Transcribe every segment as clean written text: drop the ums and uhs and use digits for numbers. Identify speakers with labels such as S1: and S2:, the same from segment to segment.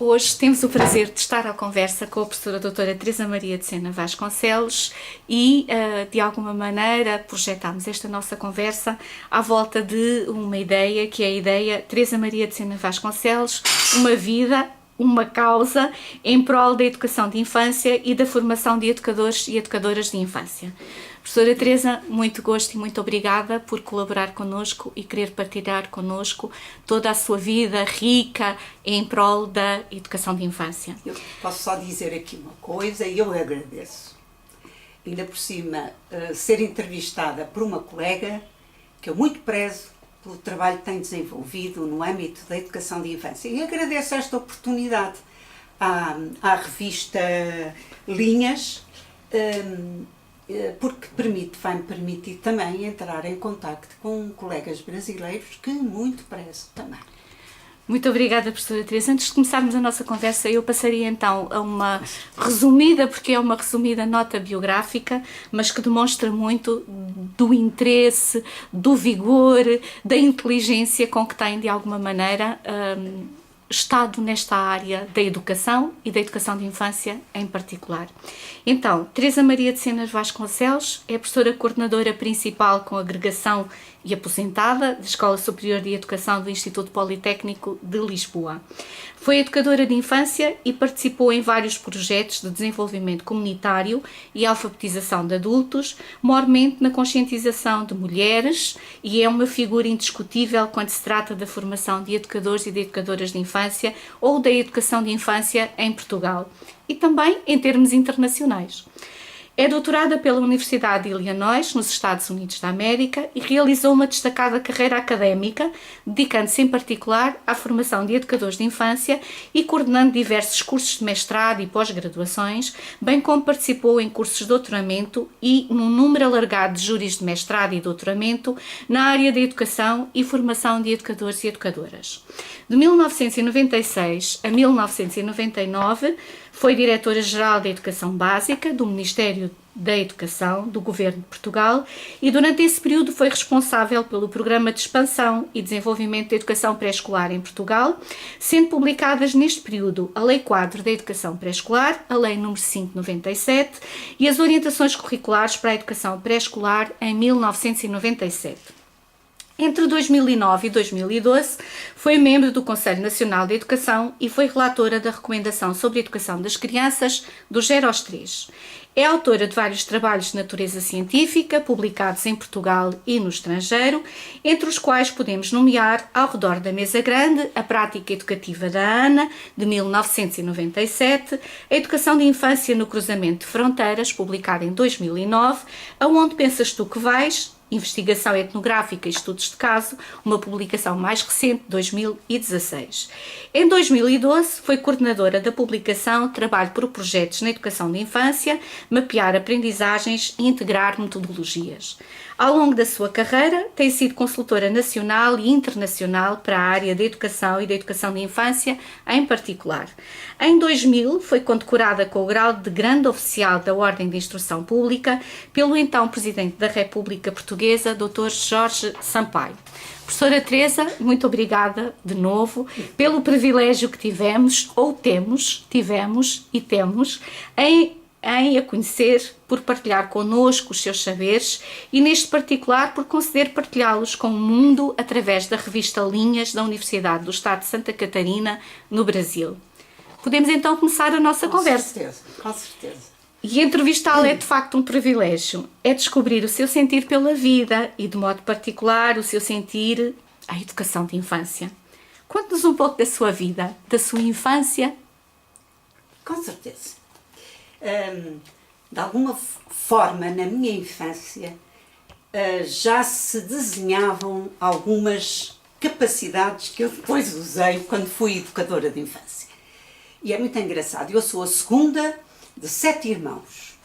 S1: Hoje temos o prazer de estar à conversa com a professora doutora Teresa Maria de Sena Vasconcelos e, de alguma maneira, projetámos esta nossa conversa à volta de uma ideia, que é a ideia Teresa Maria de Sena Vasconcelos, uma vida, uma causa em prol da educação de infância e da formação de educadores e educadoras de infância. Professora Teresa, muito gosto e muito obrigada por colaborar connosco e querer partilhar connosco toda a sua vida rica em prol da educação de infância.
S2: Eu posso só dizer aqui uma coisa e eu agradeço. Ainda por cima, ser entrevistada por uma colega que eu muito prezo pelo trabalho que tem desenvolvido no âmbito da educação de infância. E agradeço esta oportunidade à revista Linhas, porque vai-me permitir também entrar em contacto com colegas brasileiros que muito prezo também.
S1: Muito obrigada, professora Teresa. Antes de começarmos a nossa conversa, eu passaria então a uma resumida, porque é uma resumida nota biográfica, mas que demonstra muito do interesse, do vigor, da inteligência com que tem, de alguma maneira, estado nesta área da educação e da educação de infância em particular. Então, Teresa Maria de Sena Vasconcelos é professora coordenadora principal com agregação e aposentada da Escola Superior de Educação do Instituto Politécnico de Lisboa. Foi educadora de infância e participou em vários projetos de desenvolvimento comunitário e alfabetização de adultos, maiormente na conscientização de mulheres, e é uma figura indiscutível quando se trata da formação de educadores e de educadoras de infância ou da educação de infância em Portugal e também em termos internacionais. É doutorada pela Universidade de Illinois, nos Estados Unidos da América, e realizou uma destacada carreira académica, dedicando-se em particular à formação de educadores de infância e coordenando diversos cursos de mestrado e pós-graduações, bem como participou em cursos de doutoramento e num número alargado de júris de mestrado e doutoramento na área da educação e formação de educadores e educadoras. De 1996 a 1999, foi diretora-geral da Educação Básica do Ministério da Educação do Governo de Portugal e durante esse período foi responsável pelo Programa de Expansão e Desenvolvimento da Educação Pré-Escolar em Portugal, sendo publicadas neste período a Lei Quadro da Educação Pré-Escolar, a Lei nº 597 e as Orientações Curriculares para a Educação Pré-Escolar em 1997. Entre 2009 e 2012, foi membro do Conselho Nacional de Educação e foi relatora da Recomendação sobre a Educação das Crianças do 0 aos 3. É autora de vários trabalhos de natureza científica, publicados em Portugal e no estrangeiro, entre os quais podemos nomear Ao Redor da Mesa Grande, a Prática Educativa da ANA, de 1997, A Educação de Infância no Cruzamento de Fronteiras, publicada em 2009, Aonde Pensas Tu que Vais?, Investigação Etnográfica e Estudos de Caso, uma publicação mais recente, 2016. Em 2012, foi coordenadora da publicação Trabalho por Projetos na Educação de Infância, Mapear Aprendizagens e Integrar Metodologias. Ao longo da sua carreira, tem sido consultora nacional e internacional para a área da educação e da educação de infância em particular. Em 2000, foi condecorada com o grau de Grande Oficial da Ordem de Instrução Pública pelo então Presidente da República Portuguesa, Dr. Jorge Sampaio. Professora Teresa, muito obrigada de novo pelo privilégio que tivemos e temos em a conhecer, por partilhar connosco os seus saberes e, neste particular, por conceder partilhá-los com o mundo através da revista Linhas da Universidade do Estado de Santa Catarina, no Brasil. Podemos então começar a nossa conversa.
S2: Com certeza.
S1: E entrevistá-la é de facto um privilégio. É descobrir o seu sentir pela vida e, de modo particular, o seu sentir à educação de infância. Conte-nos um pouco da sua vida, da sua infância.
S2: Com certeza. De alguma forma, na minha infância, já se desenhavam algumas capacidades que eu depois usei quando fui educadora de infância. E é muito engraçado. Eu sou a segunda de 7 irmãos.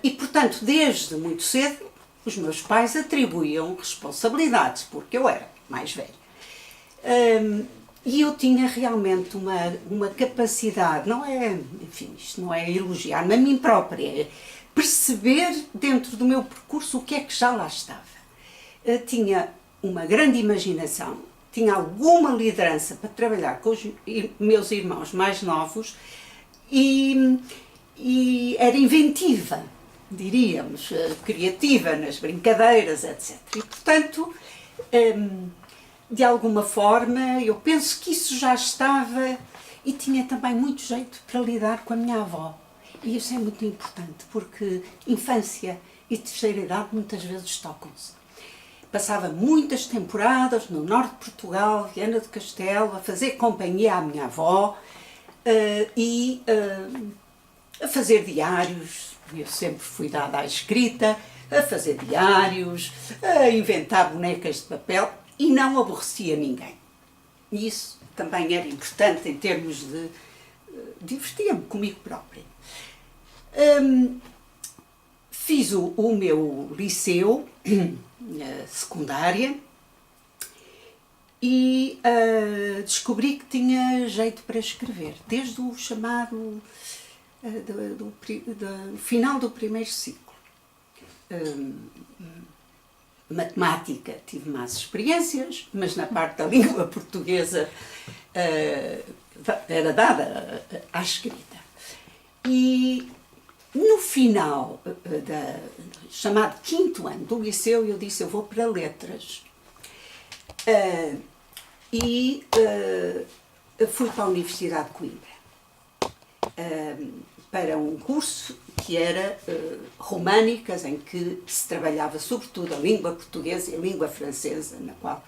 S2: E, portanto, desde muito cedo, os meus pais atribuíam responsabilidades, porque eu era mais velha. E eu tinha realmente uma capacidade, não é, enfim, isto não é elogiar-me a mim própria, é perceber dentro do meu percurso o que é que já lá estava. Tinha uma grande imaginação, tinha alguma liderança para trabalhar com os meus irmãos mais novos e era inventiva, diríamos, criativa nas brincadeiras, etc. E, portanto, de alguma forma, eu penso que isso já estava, e tinha também muito jeito para lidar com a minha avó. E isso é muito importante, porque infância e terceira idade muitas vezes tocam-se. Passava muitas temporadas no norte de Portugal, Viana do Castelo, a fazer companhia à minha avó e a fazer diários. Eu sempre fui dada à escrita, a fazer diários, a inventar bonecas de papel e não aborrecia ninguém. E isso também era importante em termos de divertia-me comigo própria. Fiz o meu liceu, secundária, e descobri que tinha jeito para escrever, desde o chamado do final do primeiro ciclo. Matemática, tive más experiências, mas na parte da língua portuguesa era dada à escrita. E no final chamado quinto ano do liceu, eu disse, eu vou para letras. Fui para a Universidade de Coimbra, para um curso que era românicas, em que se trabalhava sobretudo a língua portuguesa e a língua francesa, na qual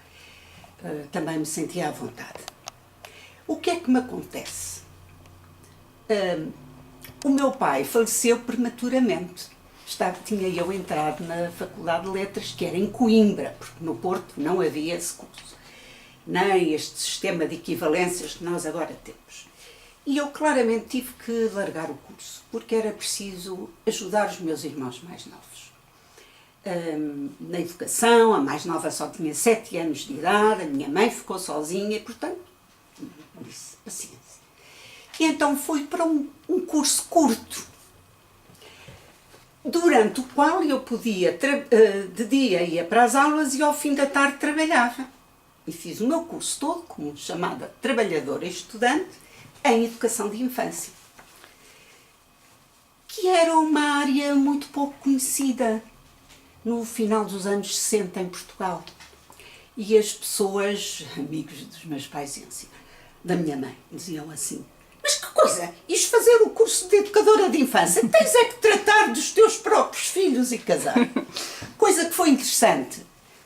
S2: também me sentia à vontade. O que é que me acontece? O meu pai faleceu prematuramente. Tinha eu entrado na Faculdade de Letras, que era em Coimbra, porque no Porto não havia esse curso, nem este sistema de equivalências que nós agora temos. E eu claramente tive que largar o curso, porque era preciso ajudar os meus irmãos mais novos. Na educação, a mais nova só tinha 7 anos de idade, a minha mãe ficou sozinha e, portanto, disse, paciência. E então fui para um curso curto, durante o qual eu podia, de dia ia para as aulas e ao fim da tarde trabalhava. E fiz o meu curso todo, como chamada trabalhadora e estudante, em educação de infância, que era uma área muito pouco conhecida no final dos anos 60 em Portugal. E as pessoas, amigos dos meus pais, da minha mãe, diziam assim, mas que coisa, isto fazer o curso de educadora de infância, tens é que tratar dos teus próprios filhos e casar. Coisa que foi interessante,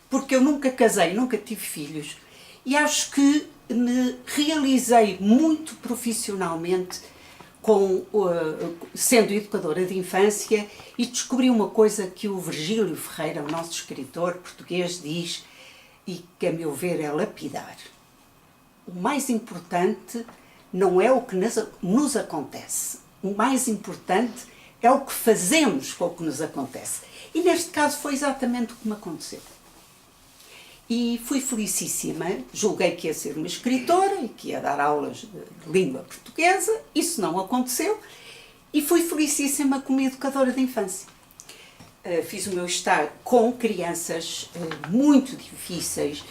S2: porque eu nunca casei, nunca tive filhos, e acho que me realizei muito profissionalmente sendo educadora de infância, e descobri uma coisa que o Virgílio Ferreira, o nosso escritor português, diz, e que a meu ver é lapidar. O mais importante não é o que nos acontece. O mais importante é o que fazemos com o que nos acontece. E neste caso foi exatamente o que me aconteceu. E fui felicíssima, julguei que ia ser uma escritora e que ia dar aulas de língua portuguesa, isso não aconteceu, e fui felicíssima como educadora de infância. Fiz o meu estágio com crianças muito difíceis,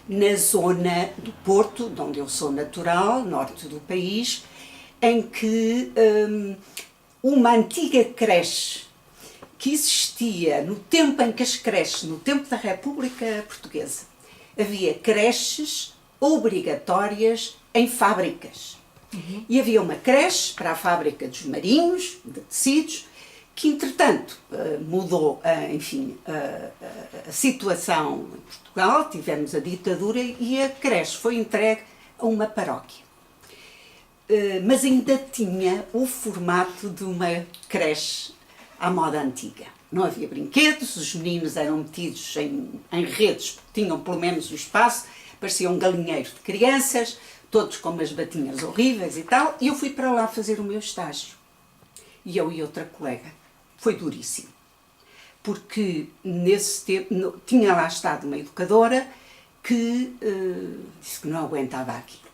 S2: na zona do Porto, de onde eu sou natural, norte do país, em que uma antiga creche que existia no tempo em que as creches, no tempo da República Portuguesa, havia creches obrigatórias em fábricas. Uhum. E havia uma creche para a fábrica dos marinhos, de tecidos, que entretanto mudou, enfim, a situação em Portugal, tivemos a ditadura e a creche foi entregue a uma paróquia. Mas ainda tinha o formato de uma creche à moda antiga. Não havia brinquedos, os meninos eram metidos em redes, tinham pelo menos o espaço, parecia um galinheiro de crianças, todos com umas batinhas horríveis e tal, e eu fui para lá fazer o meu estágio. E eu e outra colega. Foi duríssimo. Porque nesse tempo tinha lá estado uma educadora que disse que não aguentava aquilo.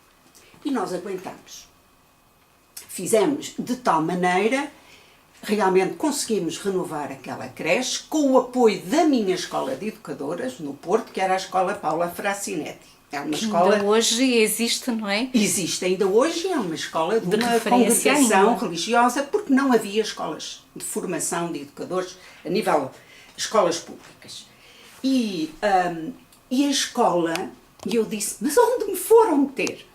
S2: E nós aguentámos. Fizemos de tal maneira, realmente conseguimos renovar aquela creche com o apoio da minha escola de educadoras, no Porto, que era a Escola Paula Frassinetti. É uma
S1: Que
S2: escola...
S1: ainda hoje existe, não é?
S2: Existe ainda hoje, é uma escola de uma
S1: referência
S2: congregação
S1: ainda.
S2: religiosa, porque não havia escolas de formação de educadores a nível escolas públicas. E a escola, e eu disse, mas onde me foram meter?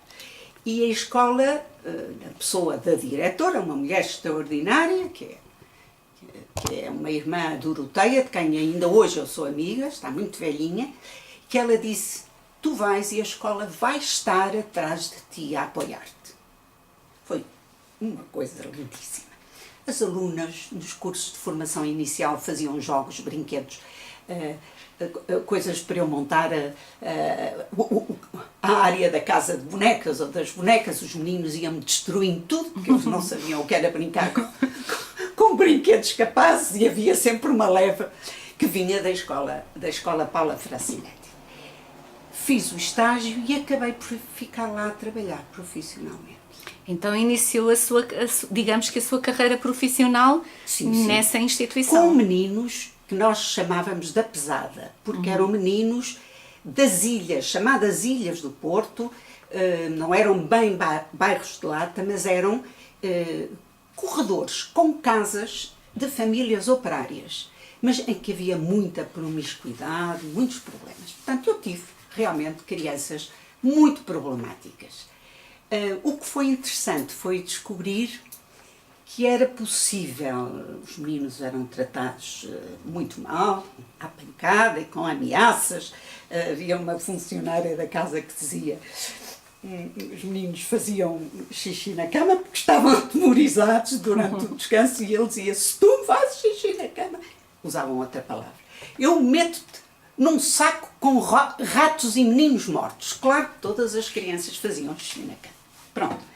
S2: E a escola, a pessoa da diretora, uma mulher extraordinária, que é uma irmã Doroteia, de quem ainda hoje eu sou amiga, está muito velhinha, que ela disse, tu vais e a escola vai estar atrás de ti a apoiar-te. Foi uma coisa lindíssima. As alunas nos cursos de formação inicial faziam jogos, brinquedos, coisas para eu montar a área da casa de bonecas ou das bonecas. Os meninos iam-me destruindo tudo, porque eles não sabiam o que era brincar com brinquedos capazes, e havia sempre uma leva que vinha da escola Paula Francinetti. Fiz o estágio e acabei por ficar lá a trabalhar profissionalmente.
S1: Então iniciou digamos que a sua carreira profissional nessa instituição.
S2: Com meninos que nós chamávamos da pesada, porque eram meninos das ilhas, chamadas Ilhas do Porto, não eram bem bairros de lata, mas eram corredores com casas de famílias operárias, mas em que havia muita promiscuidade, muitos problemas. Portanto, eu tive realmente crianças muito problemáticas. O que foi interessante foi descobrir que era possível, os meninos eram tratados muito mal, à pancada e com ameaças. Havia uma funcionária da casa que dizia os meninos faziam xixi na cama porque estavam atemorizados durante o descanso, e ele dizia, se tu me fazes xixi na cama, usavam outra palavra, eu meto-te num saco com ratos e meninos mortos. Claro que todas as crianças faziam xixi na cama. Pronto.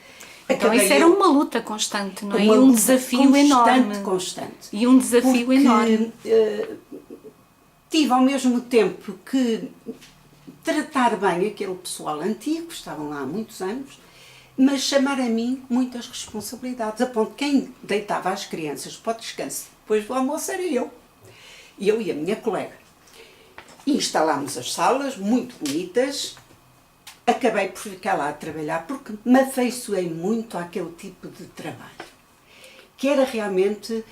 S1: Então isso era uma luta constante, não é? E um desafio enorme.
S2: Constante.
S1: E um desafio enorme.
S2: Tive ao mesmo tempo que tratar bem aquele pessoal antigo, estavam lá há muitos anos, mas chamar a mim muitas responsabilidades, a ponto que quem deitava as crianças para o descanso depois do almoço era eu. Eu e a minha colega. E instalámos as salas, muito bonitas. Acabei por ficar lá a trabalhar porque me afeiçoei muito àquele tipo de trabalho, que era realmente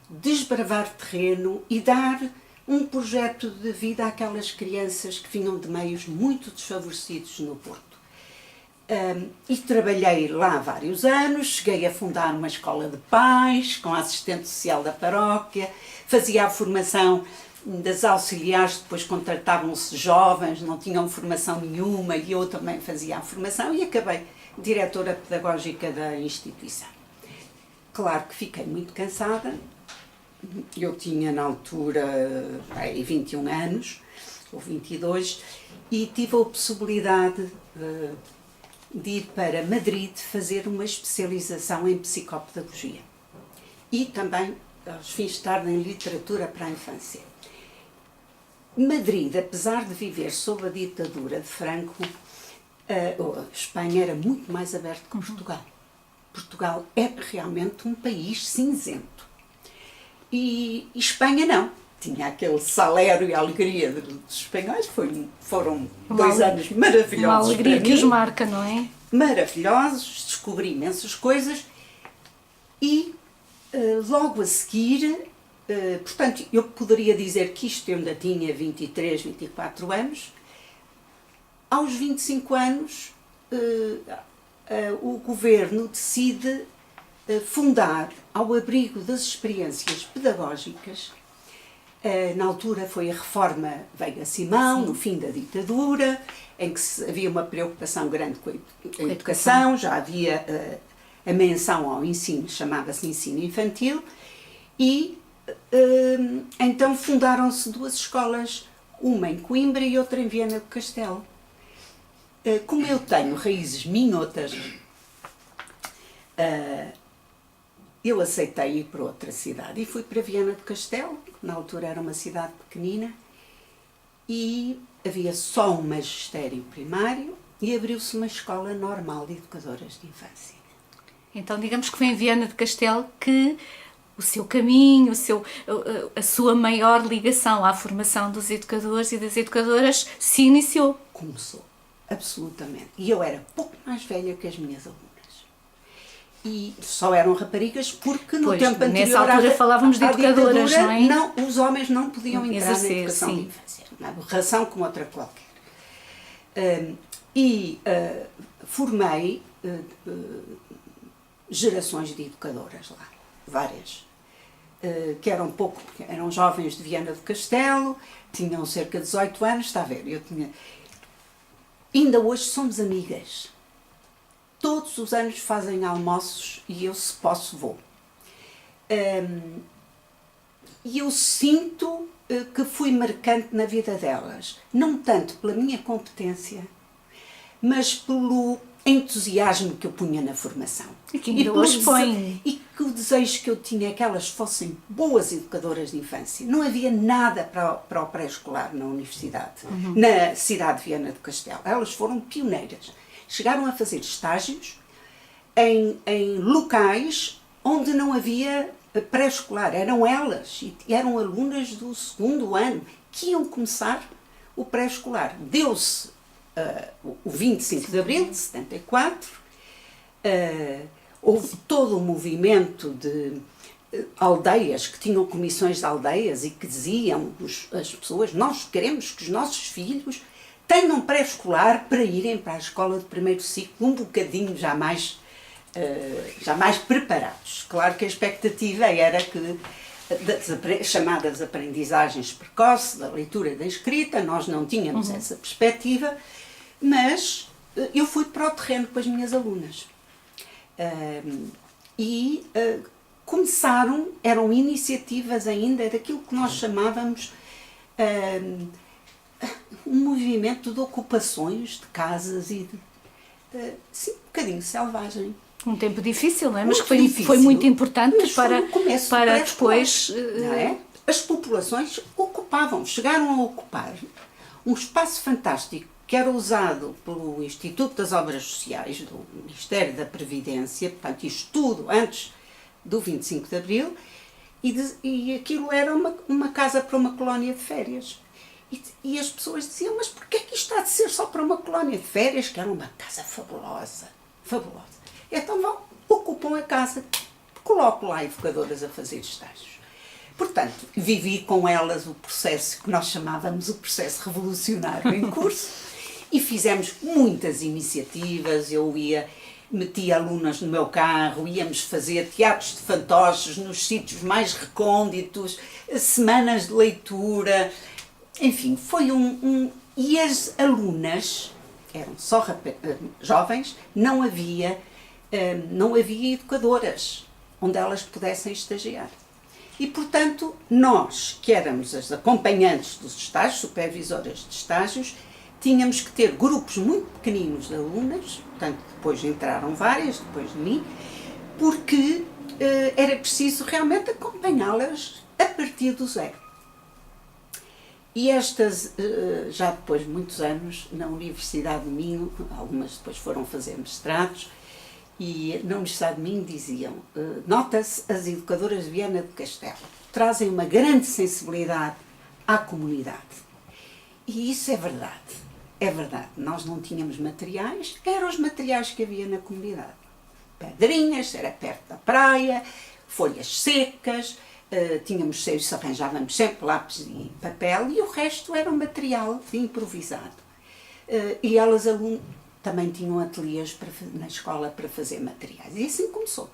S2: desbravar terreno e dar um projeto de vida àquelas crianças que vinham de meios muito desfavorecidos no Porto. E trabalhei lá vários anos, cheguei a fundar uma escola de pais, com a assistente social da paróquia, fazia a formação das auxiliares, depois contratavam-se jovens, não tinham formação nenhuma, e eu também fazia a formação, e acabei diretora pedagógica da instituição. Claro que fiquei muito cansada, eu tinha na altura 21 anos, ou 22, e tive a possibilidade de ir para Madrid fazer uma especialização em psicopedagogia e também, aos fins de tarde, em literatura para a infância. Madrid, apesar de viver sob a ditadura de Franco, a Espanha era muito mais aberta que Portugal. Portugal é realmente um país cinzento. E Espanha não. Tinha aquele salário e a alegria dos espanhóis. Foram 2 anos maravilhosos.
S1: Uma alegria que os marca, não é?
S2: Maravilhosos, descobri imensas coisas e logo a seguir, portanto, eu poderia dizer que isto eu ainda tinha 23, 24 anos. Aos 25 anos, o governo decide fundar, ao abrigo das experiências pedagógicas, na altura foi a reforma Veiga Simão, no fim da ditadura, em que havia uma preocupação grande com a educação, já havia a menção ao ensino, chamava-se ensino infantil, e então fundaram-se 2 escolas, uma em Coimbra e outra em Viana do Castelo. Como eu tenho raízes minhotas, eu aceitei ir para outra cidade e fui para Viana do Castelo, que na altura era uma cidade pequenina, e havia só um magistério primário e abriu-se uma escola normal de educadoras de infância.
S1: Então, digamos que foi em Viana do Castelo que o seu caminho, a sua maior ligação à formação dos educadores e das educadoras se iniciou.
S2: Começou. absolutamente. E eu era pouco mais velha que as minhas alunas. E só eram raparigas porque no tempo anterior
S1: nessa altura falávamos de educadoras,
S2: ditadura,
S1: não é?
S2: os homens não podiam entrar na educação
S1: sim.
S2: de infância. Uma aberração como outra qualquer. Formei gerações de educadoras lá, várias, que eram jovens de Viana do Castelo, tinham cerca de 18 anos, está a ver, ainda hoje somos amigas. Todos os anos fazem almoços e eu, se posso, vou. E eu sinto que fui marcante na vida delas, não tanto pela minha competência, mas pelo entusiasmo que eu punha na formação.
S1: E que ainda hoje põe.
S2: E que o desejo que eu tinha é que elas fossem boas educadoras de infância. Não havia nada para o pré-escolar na universidade, na cidade de Viana do Castelo. Elas foram pioneiras. Chegaram a fazer estágios em locais onde não havia pré-escolar. Eram elas, e eram alunas do 2º ano, que iam começar o pré-escolar. Deu-se o 25 de Abril de 74, houve todo um movimento de aldeias que tinham comissões de aldeias e que diziam as pessoas: nós queremos que os nossos filhos tenham pré-escolar para irem para a escola de primeiro ciclo um bocadinho já mais preparados. Claro que a expectativa era que das chamadas aprendizagens precoces, da leitura e da escrita, nós não tínhamos essa perspectiva, mas eu fui para o terreno com as minhas alunas. Eram iniciativas ainda daquilo que nós chamávamos um movimento de ocupações de casas e sim, um bocadinho selvagem.
S1: Um tempo difícil, não é?
S2: Mas
S1: que foi muito importante para depois...
S2: Não é? As populações chegaram a ocupar um espaço fantástico que era usado pelo Instituto das Obras Sociais, do Ministério da Previdência, portanto, isto tudo antes do 25 de Abril, e aquilo era uma casa para uma colónia de férias. E as pessoas diziam: mas porquê é que isto está de ser só para uma colónia de férias, que era uma casa fabulosa, fabulosa. Então ocupam a casa, coloco lá educadoras a fazer estágios. Portanto, vivi com elas o processo que nós chamávamos o processo revolucionário em curso e fizemos muitas iniciativas. Eu metia alunas no meu carro, íamos fazer teatros de fantoches nos sítios mais recônditos, semanas de leitura, enfim, foi E as alunas eram só jovens, não havia educadoras onde elas pudessem estagiar. E, portanto, nós, que éramos as acompanhantes dos estágios, supervisoras de estágios, tínhamos que ter grupos muito pequeninos de alunas, portanto, depois entraram várias, depois de mim, porque era preciso realmente acompanhá-las a partir do zero. E estas, já depois de muitos anos, na Universidade de Minho, algumas depois foram fazer mestrados, e na Universidade de Minho diziam: nota-se, as educadoras de Viana do Castelo trazem uma grande sensibilidade à comunidade. E isso é verdade, é verdade. Nós não tínhamos materiais, eram os materiais que havia na comunidade. Pedrinhas, era perto da praia, folhas secas, tínhamos arranjávamos sempre lápis e papel, e o resto era um material improvisado. E elas também tinham ateliês na escola para fazer materiais. E assim começou.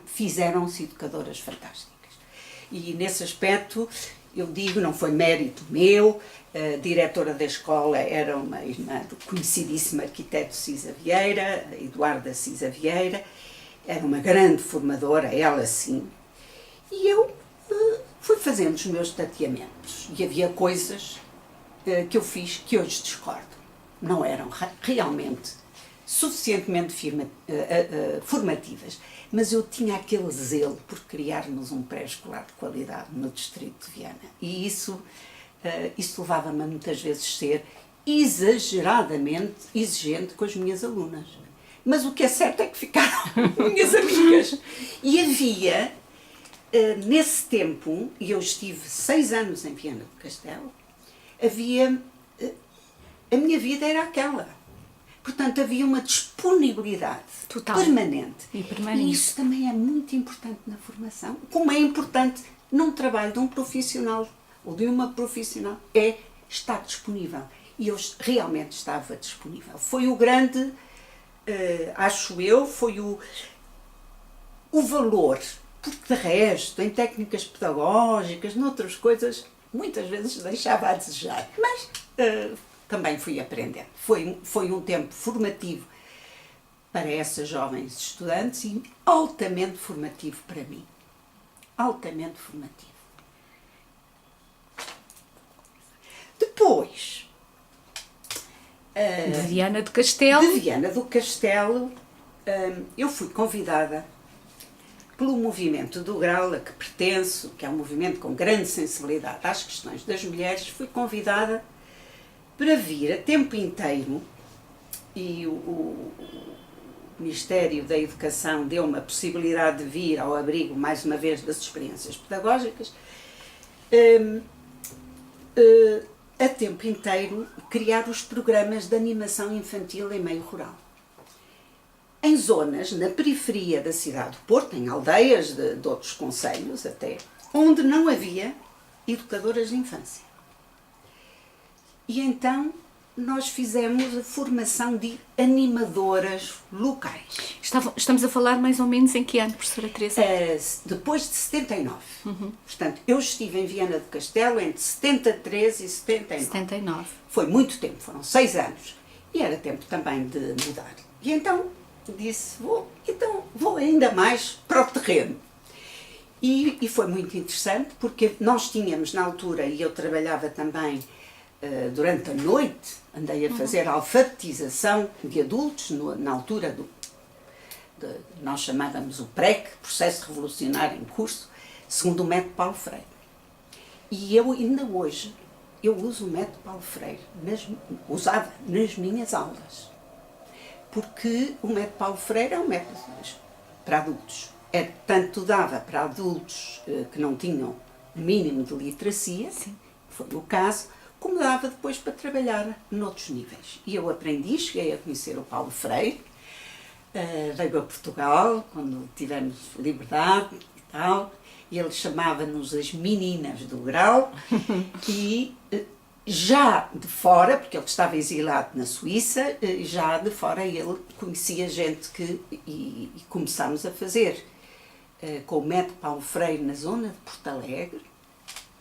S2: Fizeram-se educadoras fantásticas. E nesse aspecto, eu digo, não foi mérito meu, a diretora da escola era uma irmã do conhecidíssimo arquiteto Cisa Vieira, Eduarda Cisa Vieira, era uma grande formadora, ela sim. E eu fui fazendo os meus tateamentos. E havia coisas que eu fiz que hoje discordo. Não eram realmente suficientemente formativas, mas eu tinha aquele zelo por criarmos um pré-escolar de qualidade no distrito de Viana. E isso levava-me a muitas vezes ser exageradamente exigente com as minhas alunas. Mas o que é certo é que ficaram minhas amigas. E havia, nesse tempo, e eu estive 6 anos em Viana do Castelo, havia a minha vida era aquela. Portanto, havia uma disponibilidade
S1: Total.
S2: permanente.
S1: E
S2: isso também é muito importante na formação. Como é importante num trabalho de um profissional ou de uma profissional, é estar disponível. E eu realmente estava disponível. Foi o grande, acho eu, foi o valor. Porque de resto, em técnicas pedagógicas, noutras coisas, muitas vezes deixava a desejar. Mas também fui aprendendo. Foi um tempo formativo para essas jovens estudantes e altamente formativo para mim. Altamente formativo. Depois...
S1: de Viana do Castelo.
S2: De Viana do Castelo, eu fui convidada pelo movimento do Grau, a que pertenço, que é um movimento com grande sensibilidade às questões das mulheres, fui convidada para vir a tempo inteiro, e o Ministério da Educação deu-me a possibilidade de vir ao abrigo, mais uma vez, das experiências pedagógicas, a tempo inteiro criar os programas de animação infantil em meio rural. Em zonas, na periferia da cidade do Porto, em aldeias de outros concelhos até, onde não havia educadoras de infância. E então nós fizemos a formação de animadoras locais.
S1: Estamos a falar mais ou menos em que ano, professora Teresa?
S2: Depois de 79. Portanto, eu estive em Viana do Castelo entre 73 e 79.
S1: 79.
S2: Foi muito tempo, foram 6 anos. E era tempo também de mudar. E então disse, vou ainda mais para o terreno. E foi muito interessante, porque nós tínhamos na altura, e eu trabalhava também durante a noite, andei a fazer alfabetização de adultos, na altura nós chamávamos o PREC, Processo Revolucionário em Curso, segundo o método Paulo Freire. E eu ainda hoje, eu uso o método Paulo Freire, usava nas minhas aulas, porque o método Paulo Freire é um método para adultos. Tanto dava para adultos que não tinham o mínimo de literacia, sim, foi o caso, como dava depois para trabalhar noutros níveis. E eu aprendi, cheguei a conhecer o Paulo Freire, veio a Portugal, quando tivemos liberdade e tal, e ele chamava-nos as meninas do Grau, e já de fora, porque ele estava exilado na Suíça, já de fora ele conhecia gente e começámos a fazer com o método Paulo Freire na zona de Porto Alegre,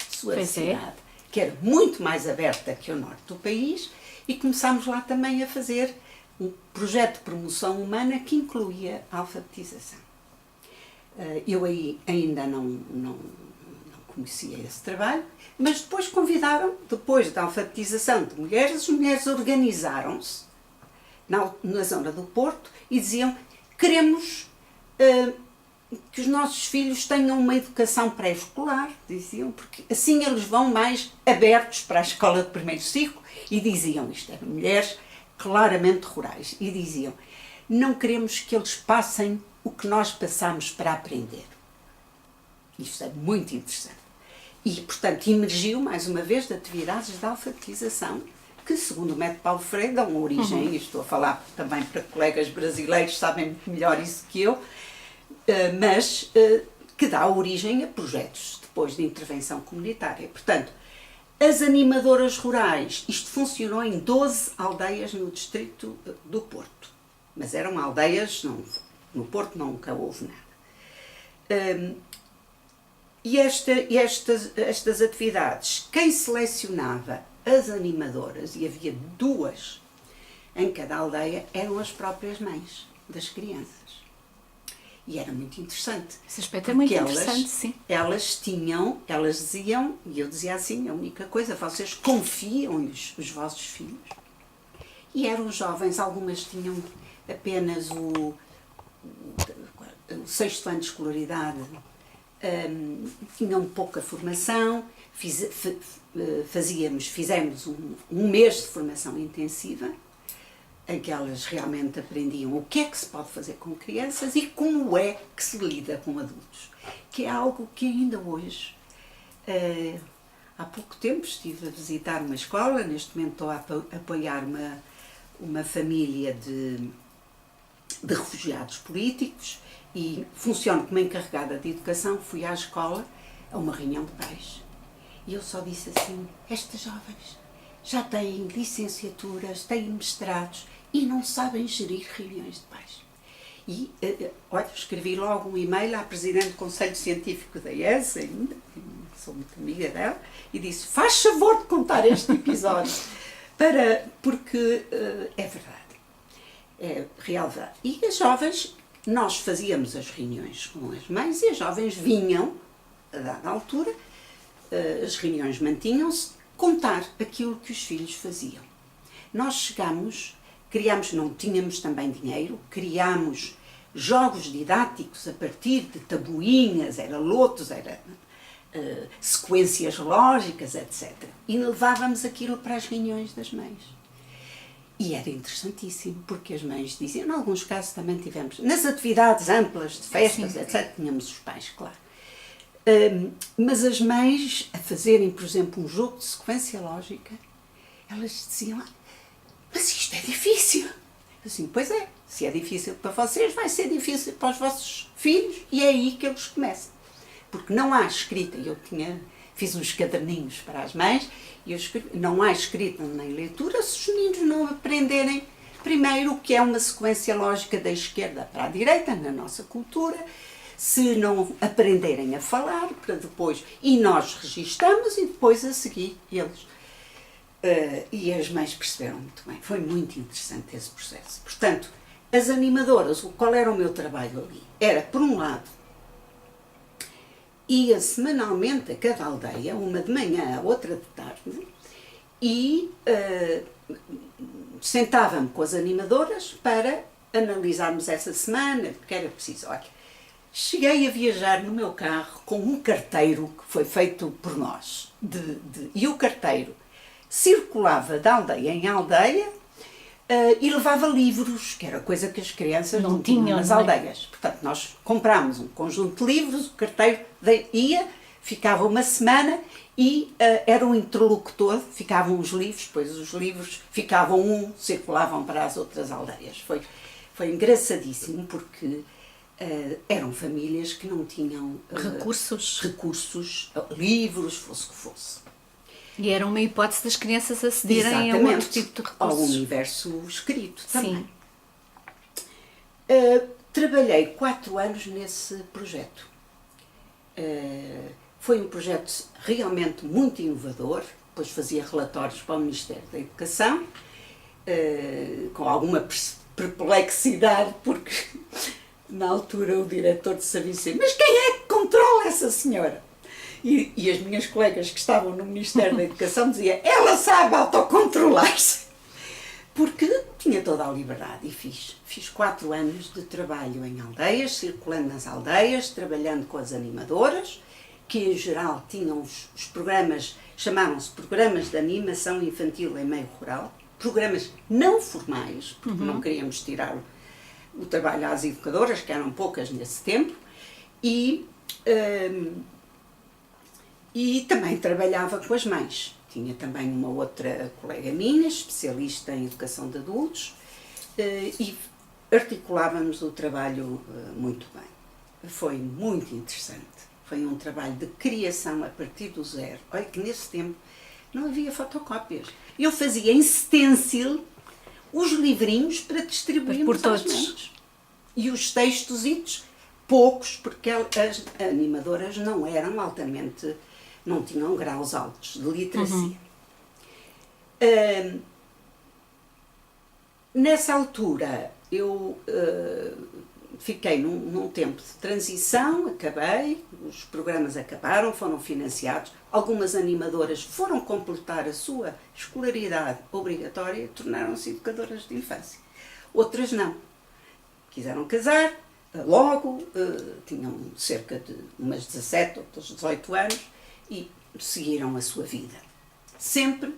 S2: sua cidade, que era muito mais aberta que o norte do país, e começámos lá também a fazer um projeto de promoção humana que incluía a alfabetização. Eu aí ainda não conhecia esse trabalho, mas depois convidaram, depois da alfabetização de mulheres, as mulheres organizaram-se na zona do Porto e diziam: queremos que os nossos filhos tenham uma educação pré-escolar, diziam, porque assim eles vão mais abertos para a escola de primeiro ciclo, e diziam, isto eram mulheres claramente rurais, e diziam: não queremos que eles passem o que nós passamos para aprender. Isto é muito interessante. E, portanto, emergiu, mais uma vez, de atividades de alfabetização, que, segundo o método Paulo Freire, dão origem, e estou a falar também para colegas brasileiros, sabem muito melhor isso que eu, mas que dá origem a projetos depois de intervenção comunitária. Portanto, as animadoras rurais, isto funcionou em 12 aldeias no distrito do Porto, mas eram aldeias, no Porto nunca houve nada. E estas atividades, quem selecionava as animadoras, e havia 2 em cada aldeia, eram as próprias mães das crianças. E era muito interessante.
S1: Esse aspecto é muito interessante, sim.
S2: Elas diziam, e eu dizia assim, a única coisa, vocês confiam os vossos filhos. E eram jovens, algumas tinham apenas o 6º ano de escolaridade, tinham pouca formação, fizemos um mês de formação intensiva, em que elas realmente aprendiam o que é que se pode fazer com crianças e como é que se lida com adultos, que é algo que ainda hoje há pouco tempo estive a visitar uma escola, neste momento estou a apoiar uma família de refugiados políticos e funciono como encarregada de educação. Fui à escola a uma reunião de pais e eu só disse assim: estas jovens já têm licenciaturas, têm mestrados e não sabem gerir reuniões de pais. E, olha, escrevi logo um e-mail à Presidente do Conselho Científico da IES, ainda, sou muito amiga dela, e disse: faz favor de contar este episódio, porque é verdade, é real verdade. E as jovens, nós fazíamos as reuniões com as mães e as jovens vinham, a dada altura, as reuniões mantinham-se, contar aquilo que os filhos faziam. Nós criámos, não tínhamos também dinheiro, criámos jogos didáticos a partir de tabuinhas, era lotos, era sequências lógicas, etc. E levávamos aquilo para as reuniões das mães. E era interessantíssimo, porque as mães diziam, em alguns casos também tivemos, nas atividades amplas de festas, sim, etc., tínhamos os pais, claro. Mas as mães, a fazerem, por exemplo, um jogo de sequência lógica, elas diziam: mas isto é difícil. Assim, pois é, se é difícil para vocês, vai ser difícil para os vossos filhos, e é aí que eles começam. Porque não há escrita, fiz uns caderninhos para as mães, e não há escrita nem leitura se os meninos não aprenderem primeiro o que é uma sequência lógica da esquerda para a direita, na nossa cultura, se não aprenderem a falar, para depois, e nós registamos, e depois a seguir eles. E as mães perceberam muito bem, foi muito interessante esse processo. Portanto, as animadoras, qual era o meu trabalho ali? Era, por um lado, ia semanalmente a cada aldeia, uma de manhã, a outra de tarde, e sentava-me com as animadoras para analisarmos essa semana, porque era preciso. Olha, cheguei a viajar no meu carro com um carteiro que foi feito por nós, e o carteiro circulava de aldeia em aldeia e levava livros, que era coisa que as crianças não tinham nas aldeias. Portanto, nós comprámos um conjunto de livros, o carteiro ia, ficava uma semana e era um interlocutor, ficavam os livros, depois os livros ficavam circulavam para as outras aldeias. Foi engraçadíssimo, porque eram famílias que não tinham recursos, livros, fosse o que fosse.
S1: E era uma hipótese das crianças acederem a outro tipo de recursos.
S2: Ao universo escrito também. Trabalhei 4 anos nesse projeto. Foi um projeto realmente muito inovador, depois fazia relatórios para o Ministério da Educação, com alguma perplexidade, porque na altura o diretor de serviço disse: mas quem é que controla essa senhora? E as minhas colegas que estavam no Ministério da Educação diziam: ela sabe autocontrolar-se. Porque tinha toda a liberdade e fiz 4 anos de trabalho em aldeias, circulando nas aldeias, trabalhando com as animadoras, que em geral tinham os programas, chamavam-se programas de animação infantil em meio rural, programas não formais, porque não queríamos tirar o trabalho às educadoras, que eram poucas nesse tempo, e também trabalhava com as mães. Tinha também uma outra colega minha, especialista em educação de adultos, e articulávamos o trabalho muito bem. Foi muito interessante. Foi um trabalho de criação a partir do zero. Olha que nesse tempo não havia fotocópias. Eu fazia em stencil os livrinhos para distribuirmos às mães. E os textositos, poucos, porque as animadoras não eram altamente... não tinham graus altos de literacia. Nessa altura, eu fiquei num tempo de transição, acabei, os programas acabaram, foram financiados, algumas animadoras foram completar a sua escolaridade obrigatória e tornaram-se educadoras de infância. Outras não. Quiseram casar, logo, tinham cerca de umas 17, outras 18 anos, e seguiram a sua vida. Sempre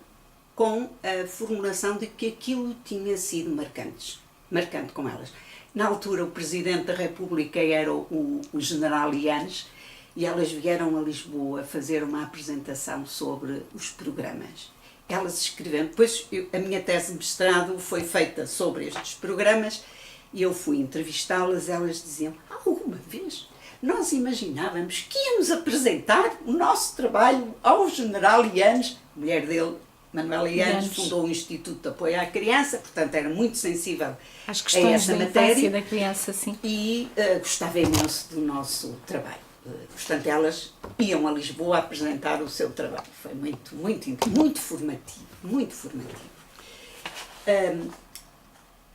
S2: com a formulação de que aquilo tinha sido marcante com elas. Na altura, o Presidente da República era o General Yanes, e elas vieram a Lisboa fazer uma apresentação sobre os programas. Elas escreveram, depois a minha tese de mestrado foi feita sobre estes programas e eu fui entrevistá-las, elas diziam, alguma vez nós imaginávamos que íamos apresentar o nosso trabalho ao general Yanes, mulher dele, Manuela Yanes, fundou o Instituto de Apoio à Criança, portanto era muito sensível
S1: às questões
S2: a essa
S1: da
S2: matéria
S1: infância da criança, sim.
S2: E gostava imenso do nosso trabalho. Portanto, elas iam a Lisboa apresentar o seu trabalho. Foi muito formativo, muito formativo.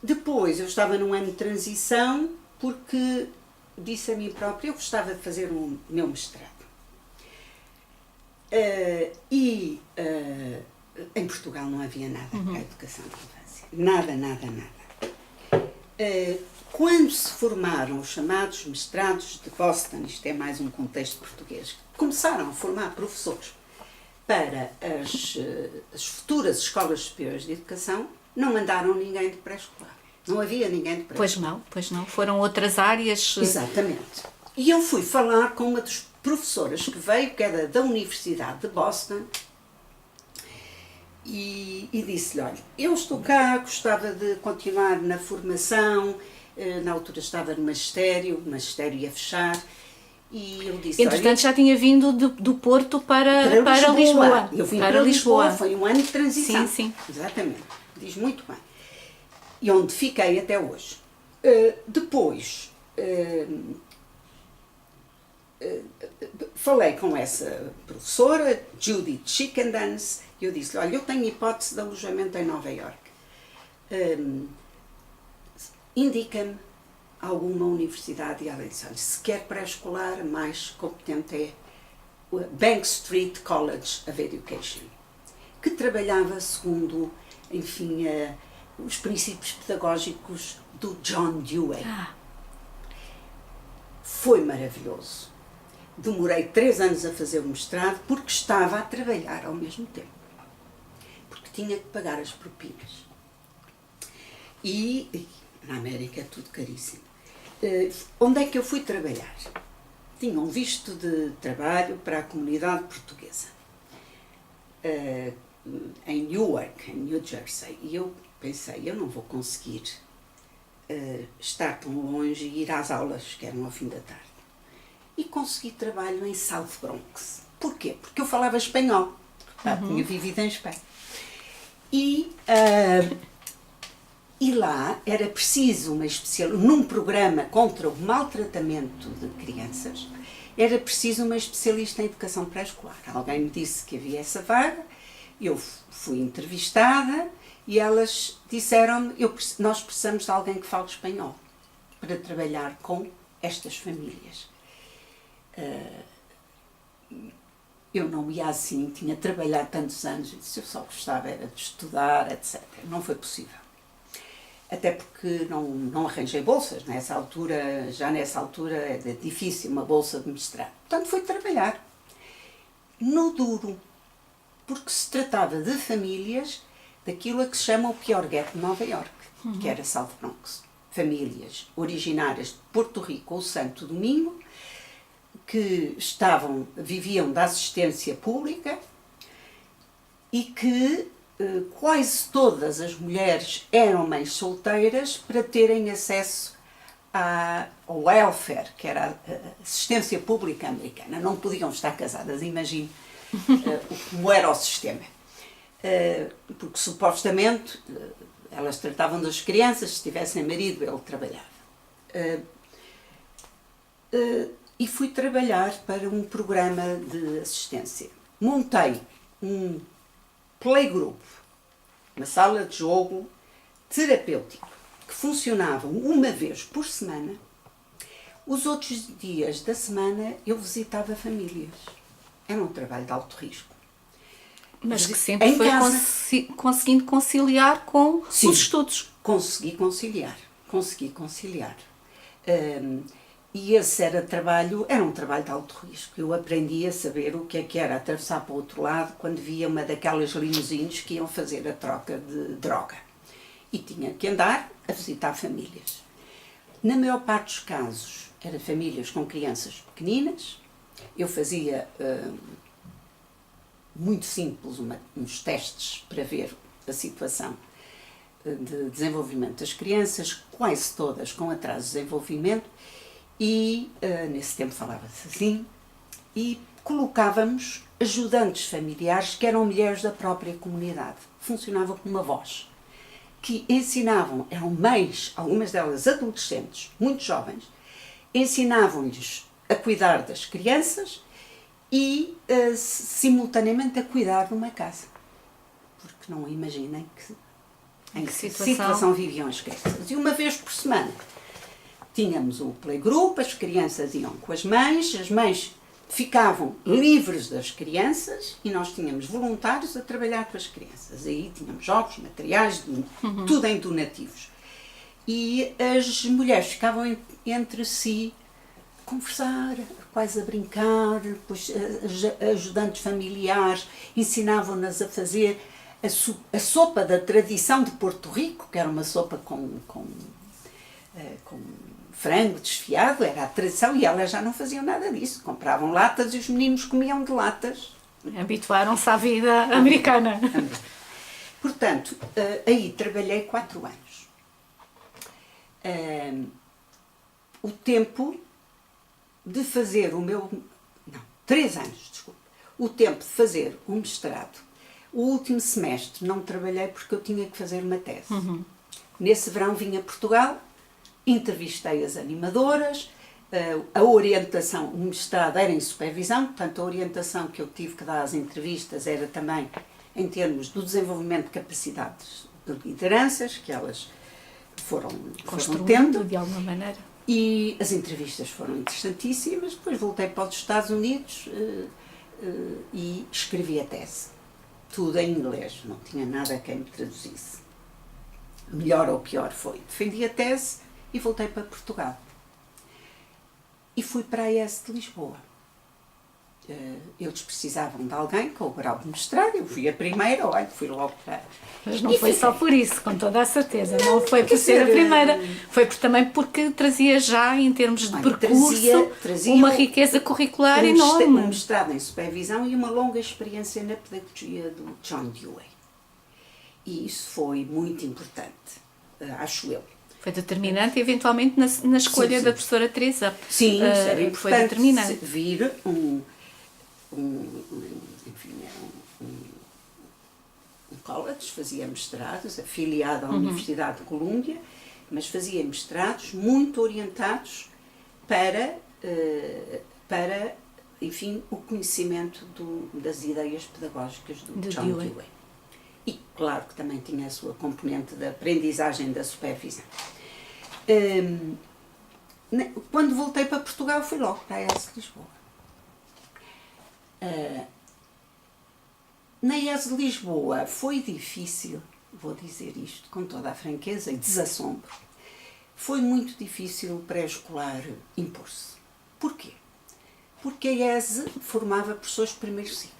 S2: Depois, eu estava num ano de transição porque disse a mim própria, eu gostava de fazer o meu mestrado. Em Portugal não havia nada para a educação da infância. Nada. Quando se formaram os chamados mestrados de Boston, isto é mais um contexto português, começaram a formar professores para as futuras escolas superiores de educação, não mandaram ninguém de pré-escolar. Não havia ninguém de pré-escolar.
S1: Pois não. Foram outras áreas.
S2: Exatamente. E eu fui falar com uma das professoras que veio, que era da Universidade de Boston, e disse-lhe, olha, eu estou cá, gostava de continuar na formação, na altura estava no magistério, o magistério ia fechar, e eu disse...
S1: Entretanto, já tinha vindo do Porto para Lisboa.
S2: Eu vim para Lisboa, foi um ano de transição.
S1: Sim.
S2: Exatamente, diz muito bem. E onde fiquei até hoje. Depois, falei com essa professora, Judith Chickendance, e eu disse-lhe, olha, eu tenho hipótese de alojamento em Nova Iorque. Indica-me alguma universidade, e ela disse, olha, se quer pré-escolar, a mais competente é o Bank Street College of Education, que trabalhava segundo, enfim, os princípios pedagógicos do John Dewey. Foi maravilhoso. Demorei 3 anos a fazer o mestrado porque estava a trabalhar ao mesmo tempo. Porque tinha que pagar as propinas. E na América é tudo caríssimo. Onde é que eu fui trabalhar? Tinha um visto de trabalho para a comunidade portuguesa. Em Newark, em New Jersey. E eu pensei, eu não vou conseguir estar tão longe e ir às aulas, que eram ao fim da tarde. E consegui trabalho em South Bronx. Porquê? Porque eu falava espanhol. Tinha vivido em Espanha. E lá era preciso uma num programa contra o maltratamento de crianças, era preciso uma especialista em educação pré-escolar. Alguém me disse que havia essa vaga, eu fui entrevistada e elas disseram-me, nós precisamos de alguém que fale espanhol para trabalhar com estas famílias. Eu não ia assim, tinha trabalhado tantos anos, e disse, eu só gostava era de estudar, etc. Não foi possível. Até porque não arranjei bolsas, já nessa altura é difícil uma bolsa de mestrado. Portanto, fui trabalhar no duro, porque se tratava de famílias daquilo a que se chama o pior gueto de Nova Iorque, que era South Bronx. Famílias originárias de Porto Rico ou Santo Domingo, que viviam da assistência pública e que quase todas as mulheres eram mães solteiras para terem acesso ao welfare, que era a assistência pública americana. Não podiam estar casadas, imagine como era o sistema. Porque supostamente elas tratavam das crianças, se tivessem marido ele trabalhava. E fui trabalhar para um programa de assistência. Montei um playgroup, uma sala de jogo terapêutico, que funcionava uma vez por semana. Os outros dias da semana eu visitava famílias. Era um trabalho de alto risco.
S1: Mas que sempre foi conseguindo conciliar com
S2: Sim,
S1: os estudos.
S2: Consegui conciliar. E esse era um trabalho de alto risco. Eu aprendi a saber o que era atravessar para o outro lado quando via uma daquelas limusines que iam fazer a troca de droga. E tinha que andar a visitar famílias. Na maior parte dos casos, eram famílias com crianças pequeninas, Eu fazia muito simples uns testes para ver a situação de desenvolvimento das crianças, quase todas com atraso de desenvolvimento, e nesse tempo falava-se assim, e colocávamos ajudantes familiares que eram mulheres da própria comunidade. Funcionava como uma voz, que ensinavam, eram mães, algumas delas adolescentes, muito jovens, ensinavam-lhes a cuidar das crianças e simultaneamente a cuidar de uma casa. Porque não imaginem em que situação viviam as crianças. E uma vez por semana tínhamos o playgroup, as crianças iam com as mães ficavam livres das crianças e nós tínhamos voluntários a trabalhar com as crianças. Aí tínhamos jogos, materiais, tudo em donativos. E as mulheres ficavam entre si a conversar, quase a brincar, depois ajudantes familiares ensinavam-nas a fazer a sopa da tradição de Porto Rico, que era uma sopa com frango desfiado, era a tradição, e elas já não faziam nada disso. Compravam latas e os meninos comiam de latas.
S1: Habituaram-se à vida americana.
S2: Portanto, aí trabalhei 4 anos. O tempo de fazer o meu... Não, 3 anos, desculpe. O tempo de fazer o mestrado. O último semestre não trabalhei porque eu tinha que fazer uma tese. Nesse verão vim a Portugal, entrevistei as animadoras, a orientação, o mestrado era em supervisão, portanto a orientação que eu tive que dar às entrevistas era também em termos do desenvolvimento de capacidades de lideranças, que elas foram tendo.
S1: De alguma maneira.
S2: E as entrevistas foram interessantíssimas, depois voltei para os Estados Unidos e escrevi a tese. Tudo em inglês, não tinha nada quem me traduzisse. Melhor ou pior foi. Defendi a tese e voltei para Portugal. E fui para a ES de Lisboa. Eles precisavam de alguém com o grau de mestrado, eu fui a primeira, olha, fui logo para...
S1: Mas não foi só por isso, com toda a certeza, não foi por ser a primeira, foi também porque trazia já, em termos de percurso, trazia uma riqueza curricular enorme.
S2: Um mestrado em supervisão e uma longa experiência na pedagogia do John Dewey. E isso foi muito importante, acho eu.
S1: Foi determinante, eventualmente, na escolha da professora Teresa.
S2: Sim, era importante.
S1: Foi determinante.
S2: Vir um college, fazia mestrados, afiliado à Universidade de Colômbia, mas fazia mestrados muito orientados para enfim, o conhecimento das ideias pedagógicas do John Dewey. E, claro, que também tinha a sua componente da aprendizagem da supervisão. Quando voltei para Portugal, fui logo para a ES de Lisboa. Na ES de Lisboa foi difícil, vou dizer isto com toda a franqueza e desassombro, foi muito difícil o pré-escolar impor-se. Porquê? Porque a ES formava professores de primeiro ciclo.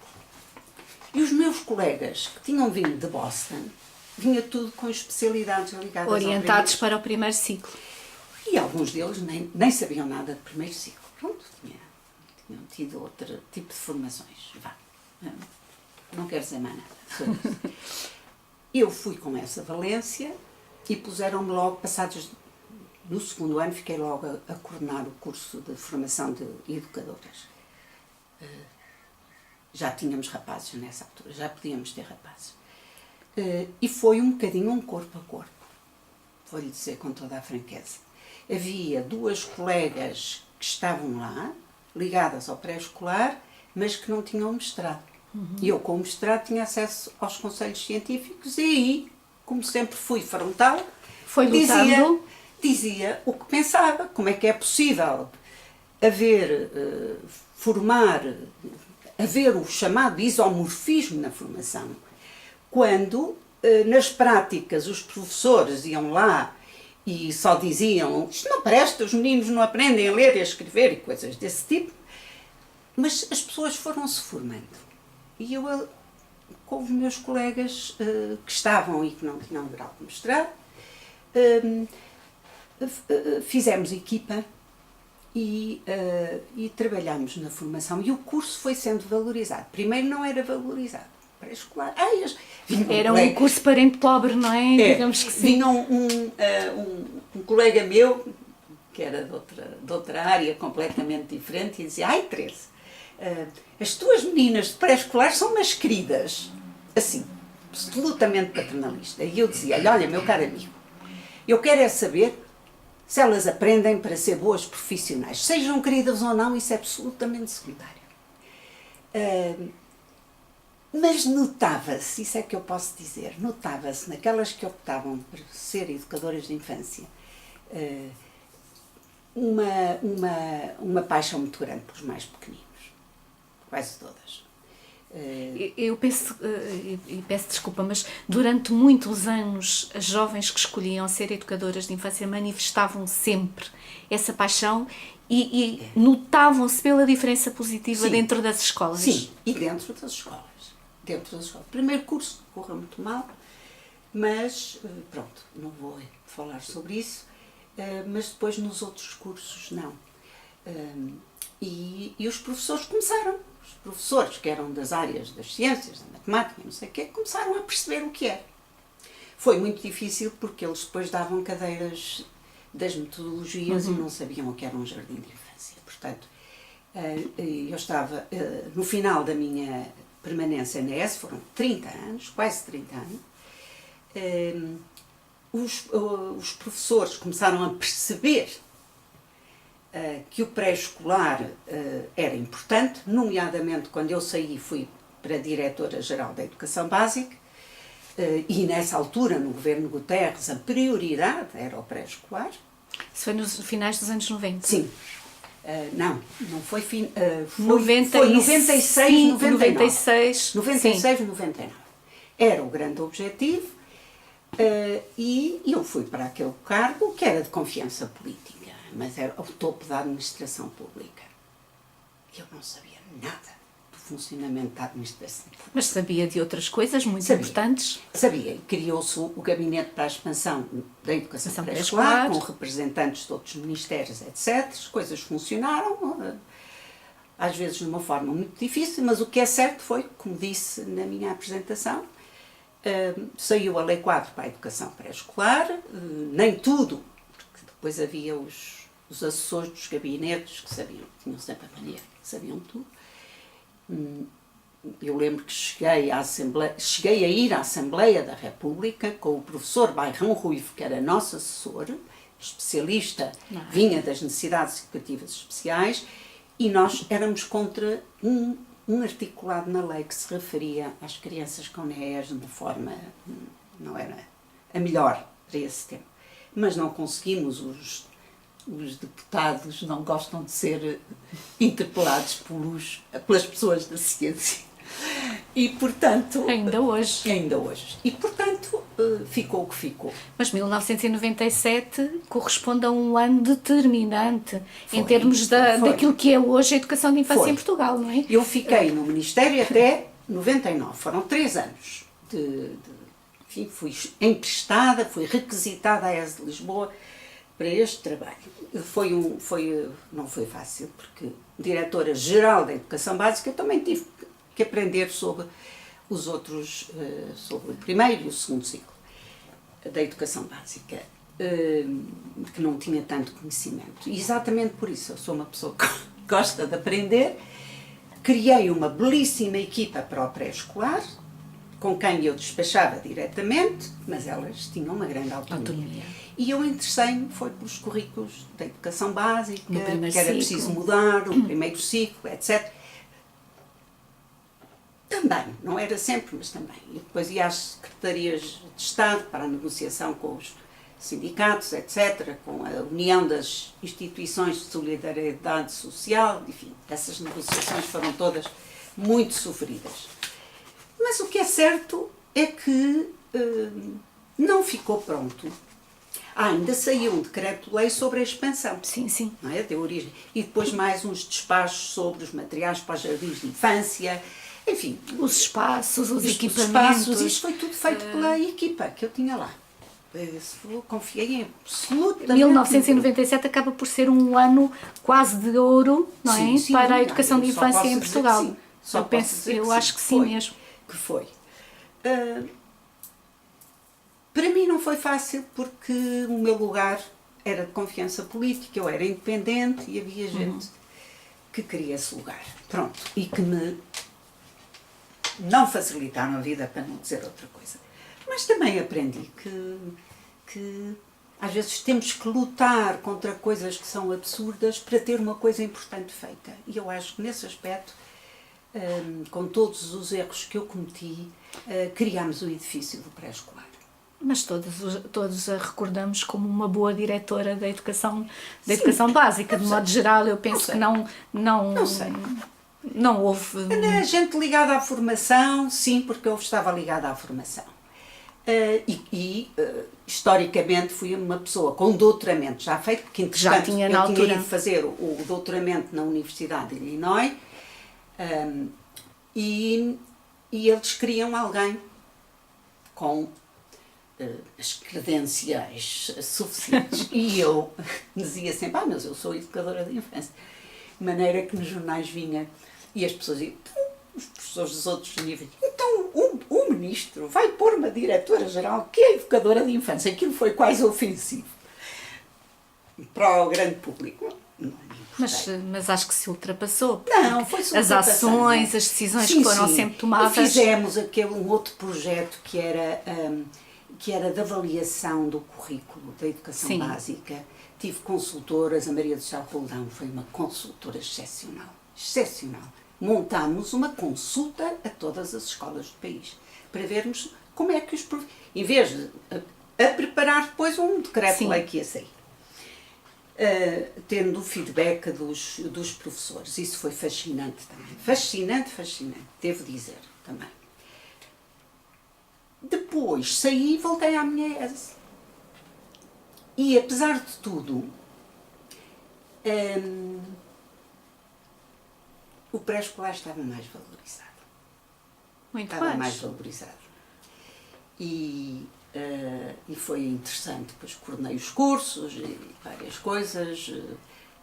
S2: E os meus colegas que tinham vindo de Boston, vinha tudo com especialidades ligadas
S1: orientados para o primeiro ciclo.
S2: E alguns deles nem sabiam nada de primeiro ciclo. Pronto, tinham tido outro tipo de formações. Não quero dizer mais nada sobre isso. Eu fui com essa valência e puseram-me logo, passados no segundo ano, fiquei logo a coordenar o curso de formação de educadoras. Já tínhamos rapazes nessa altura, já podíamos ter rapazes. E foi um bocadinho um corpo a corpo, vou-lhe dizer com toda a franqueza. Havia 2 colegas que estavam lá, ligadas ao pré-escolar, mas que não tinham mestrado. E eu, com o mestrado, tinha acesso aos conselhos científicos e aí, como sempre fui frontal, dizia o que pensava, como é que é possível haver o chamado isomorfismo na formação, quando nas práticas os professores iam lá e só diziam isto não presta, os meninos não aprendem a ler e a escrever e coisas desse tipo, mas as pessoas foram-se formando. E eu, com os meus colegas que estavam e que não tinham grau de mestrado, fizemos equipa e trabalhámos na formação e o curso foi sendo valorizado. Primeiro não era valorizado, pré-escolar.
S1: Era um curso parente pobre, não é? Digamos que sim.
S2: Vinha um colega meu, que era de outra área completamente diferente, e dizia: ai, Teresa, as tuas meninas de pré-escolar são umas queridas. Assim, absolutamente paternalista. E eu dizia-lhe: olha, meu caro amigo, eu quero é saber se elas aprendem para ser boas profissionais. Sejam queridas ou não, isso é absolutamente secundário. Mas notava-se, isso é que eu posso dizer, notava-se naquelas que optavam por ser educadoras de infância, uma paixão muito grande pelos mais pequeninos. Quase todas.
S1: Eu penso, e peço desculpa, mas durante muitos anos as jovens que escolhiam ser educadoras de infância manifestavam sempre essa paixão e notavam-se pela diferença positiva. Sim. Dentro das escolas.
S2: Sim, e dentro das escolas. Primeiro curso correu muito mal, mas pronto, não vou falar sobre isso, mas depois nos outros cursos não. E os professores começaram. Os professores que eram das áreas das ciências, da matemática, não sei o quê, começaram a perceber o que era. Foi muito difícil porque eles depois davam cadeiras das metodologias e não sabiam o que era um jardim de infância. Portanto, eu estava, no final da minha permanência na ES, foram 30 anos, quase 30 anos, os professores começaram a perceber que o pré-escolar era importante, nomeadamente quando eu saí fui para a Diretora-Geral da Educação Básica e nessa altura, no governo Guterres, a prioridade era o pré-escolar.
S1: Isso foi nos finais dos anos 90?
S2: Sim. Não foi
S1: 96,
S2: 99. Era o grande objetivo e eu fui para aquele cargo que era de confiança política, mas era ao topo da administração pública. Eu não sabia nada do funcionamento da administração pública.
S1: Mas sabia de outras coisas muito importantes?
S2: Sabia. Criou-se o Gabinete para a Expansão da Educação Pré-Escolar, com representantes de outros ministérios, etc. As coisas funcionaram, às vezes de uma forma muito difícil, mas o que é certo foi, como disse na minha apresentação, saiu a Lei 4 para a Educação Pré-Escolar, nem tudo, porque depois havia os assessores dos gabinetes que tinham sempre a mania, sabiam tudo. Eu lembro que cheguei a ir à Assembleia da República com o professor Bairrão Ruivo, que era nosso assessor, especialista, vinha das necessidades educativas especiais, e nós éramos contra um articulado na lei que se referia às crianças com NEEs de uma forma, não era a melhor para esse tempo. Mas não conseguimos, os deputados não gostam de ser interpelados pelas pessoas da ciência. E, portanto...
S1: Ainda hoje.
S2: E, portanto, ficou o que ficou.
S1: Mas 1997 corresponde a um ano determinante em termos daquilo que é hoje a educação de infância em Portugal, não é?
S2: Eu fiquei no Ministério até 99. Foram 3 anos. Enfim, fui emprestada, fui requisitada à ES de Lisboa para este trabalho. Não foi fácil, porque Diretora-Geral da Educação Básica também tive que aprender sobre os outros, sobre o primeiro e o segundo ciclo da Educação Básica, que não tinha tanto conhecimento. E exatamente por isso, eu sou uma pessoa que gosta de aprender, criei uma belíssima equipa para o pré-escolar, com quem eu despachava diretamente, mas elas tinham uma grande autonomia. E eu interessei-me, foi pelos currículos da Educação Básica, que era preciso mudar, o primeiro ciclo, etc. Também, não era sempre, mas também. E depois ia às secretarias de Estado para a negociação com os sindicatos, etc., com a união das instituições de solidariedade social, enfim, essas negociações foram todas muito sofridas. Mas o que é certo é que não ficou pronto. Ainda saiu um decreto-lei sobre a expansão.
S1: Sim, sim.
S2: Não é? Deu origem. E depois mais uns despachos sobre os materiais para os jardins de infância. Enfim,
S1: os espaços, os equipamentos.
S2: Isto foi tudo feito pela equipa que eu tinha lá. Isso confiei em absolutamente.
S1: 1997 acaba por ser um ano quase de ouro, não é?
S2: Sim, sim,
S1: para a educação de
S2: eu só
S1: infância
S2: posso
S1: em
S2: dizer
S1: Portugal.
S2: que sim. Só
S1: Eu
S2: posso
S1: penso,
S2: dizer
S1: eu
S2: que
S1: acho
S2: sim,
S1: que sim
S2: foi,
S1: mesmo.
S2: que foi. Para mim não foi fácil porque o meu lugar era de confiança política, eu era independente e havia gente que queria esse lugar. Pronto. E que me não facilitaram a vida, para não dizer outra coisa. Mas também aprendi que às vezes temos que lutar contra coisas que são absurdas para ter uma coisa importante feita. E eu acho que nesse aspecto, com todos os erros que eu cometi, criámos o edifício do pré-escolar.
S1: Mas todos a recordamos como uma boa diretora da educação básica. De modo geral, eu penso que
S2: Não sei.
S1: não houve...
S2: A gente ligada à formação, sim, porque eu estava ligada à formação. Historicamente fui uma pessoa com doutoramento já feito, porque
S1: Já tinha na altura.
S2: Eu tinha ido fazer o doutoramento na Universidade de Illinois, e eles queriam alguém com as credenciais suficientes. E eu dizia sempre, mas eu sou educadora de infância. De maneira que nos jornais vinha, e as pessoas diziam, os professores dos outros níveis, então o ministro vai pôr uma diretora-geral que é educadora de infância. Aquilo foi quase ofensivo para o grande público.
S1: Mas acho que se ultrapassou.
S2: Não, foi-se
S1: as ações, as decisões que foram sempre tomadas.
S2: Fizemos um outro projeto que era de avaliação do currículo da educação básica. Tive consultoras, a Maria do Céu Roldão foi uma consultora excepcional. Excepcional. Montámos uma consulta a todas as escolas do país para vermos como é que em vez de a preparar depois um decreto-lei que ia sair. Tendo o feedback dos professores. Isso foi fascinante também. Fascinante, devo dizer também. Depois saí e voltei à minha ESE. E apesar de tudo, o pré-escolar estava mais valorizado. Estava mais valorizado. E foi interessante, depois coordenei os cursos e várias coisas,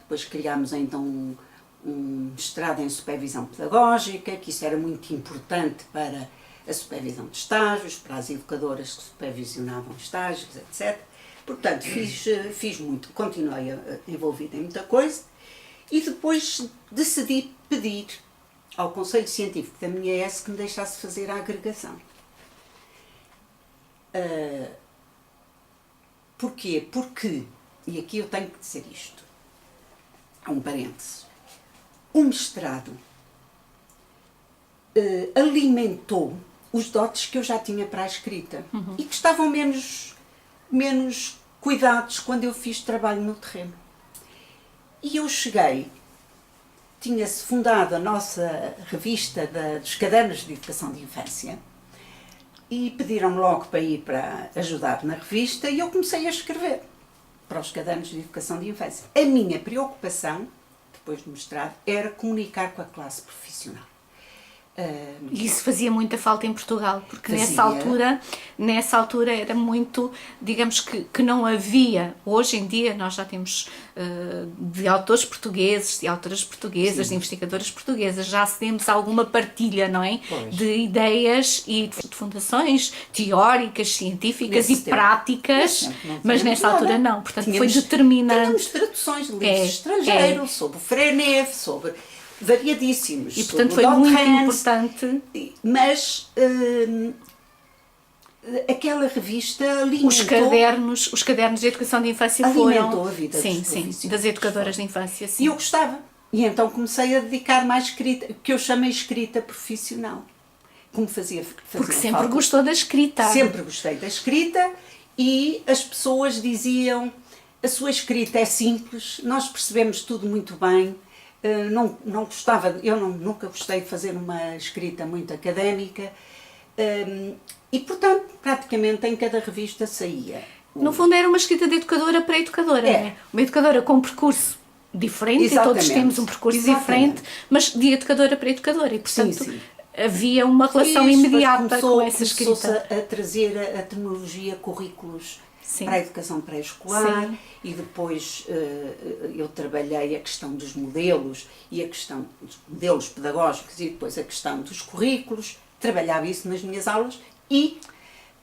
S2: depois criámos então um mestrado em supervisão pedagógica, que isso era muito importante para a supervisão de estágios, para as educadoras que supervisionavam estágios, etc. Portanto, fiz muito, continuei envolvida em muita coisa e depois decidi pedir ao Conselho Científico da minha ESE que me deixasse fazer a agregação. Porquê? Porque, e aqui eu tenho que dizer isto, um parênteses, o mestrado alimentou os dotes que eu já tinha para a escrita e que estavam menos cuidados quando eu fiz trabalho no terreno. E eu cheguei, tinha-se fundado a nossa revista dos cadernos de educação de infância e pediram-me logo para ir para ajudar na revista e eu comecei a escrever para os cadernos de educação de infância. A minha preocupação, depois do mestrado, era comunicar com a classe profissional.
S1: E isso fazia muita falta em Portugal, porque nessa altura era muito, digamos que não havia, hoje em dia nós já temos de autores portugueses, de autoras portuguesas, de investigadoras portuguesas, já temos alguma partilha, não é?
S2: Pois.
S1: De ideias e de fundações teóricas, científicas e práticas, mas nessa altura não, portanto foi determinante.
S2: Tínhamos traduções de livros estrangeiros, sobre Frenet, sobre variadíssimos.
S1: E portanto foi muito importante.
S2: Mas aquela revista alimentou...
S1: Os cadernos de educação de infância
S2: alimentou
S1: foram...
S2: a vida
S1: sim, das educadoras de infância, sim.
S2: E eu gostava. E então comecei a dedicar mais escrita, que eu chamei escrita profissional. Como fazia
S1: porque sempre gostou da escrita.
S2: Sempre gostei da escrita e as pessoas diziam, a sua escrita é simples, nós percebemos tudo muito bem. Não gostava, nunca gostei de fazer uma escrita muito académica e, portanto, praticamente em cada revista saía.
S1: No fundo era uma escrita de educadora para educadora, não é? Uma educadora com um percurso diferente, e todos temos um percurso diferente, mas de educadora para educadora e, portanto, havia uma relação imediata com essa escrita.
S2: Começou-se a trazer a terminologia currículos
S1: Sim.
S2: para a educação pré-escolar,
S1: Sim.
S2: e depois eu trabalhei a questão dos modelos e a questão dos modelos pedagógicos e depois a questão dos currículos, trabalhava isso nas minhas aulas e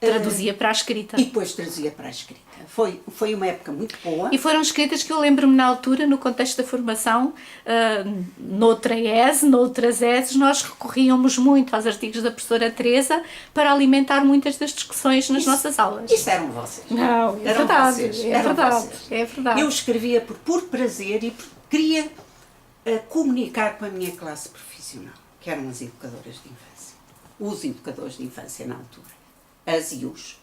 S1: Traduzia para a escrita.
S2: e depois trazia para a escrita. Foi uma época muito boa.
S1: E foram escritas que eu lembro-me na altura, no contexto da formação, noutra ES, noutras ES, nós recorríamos muito aos artigos da professora Teresa para alimentar muitas das discussões nas nossas aulas.
S2: Isso eram vocês.
S1: Não, é
S2: Eram
S1: verdade,
S2: vocês,
S1: é
S2: eram
S1: verdade,
S2: vocês.
S1: é verdade.
S2: Eu escrevia por puro prazer e queria comunicar com a minha classe profissional, que eram as educadoras de infância. Os educadores de infância na altura. As e os.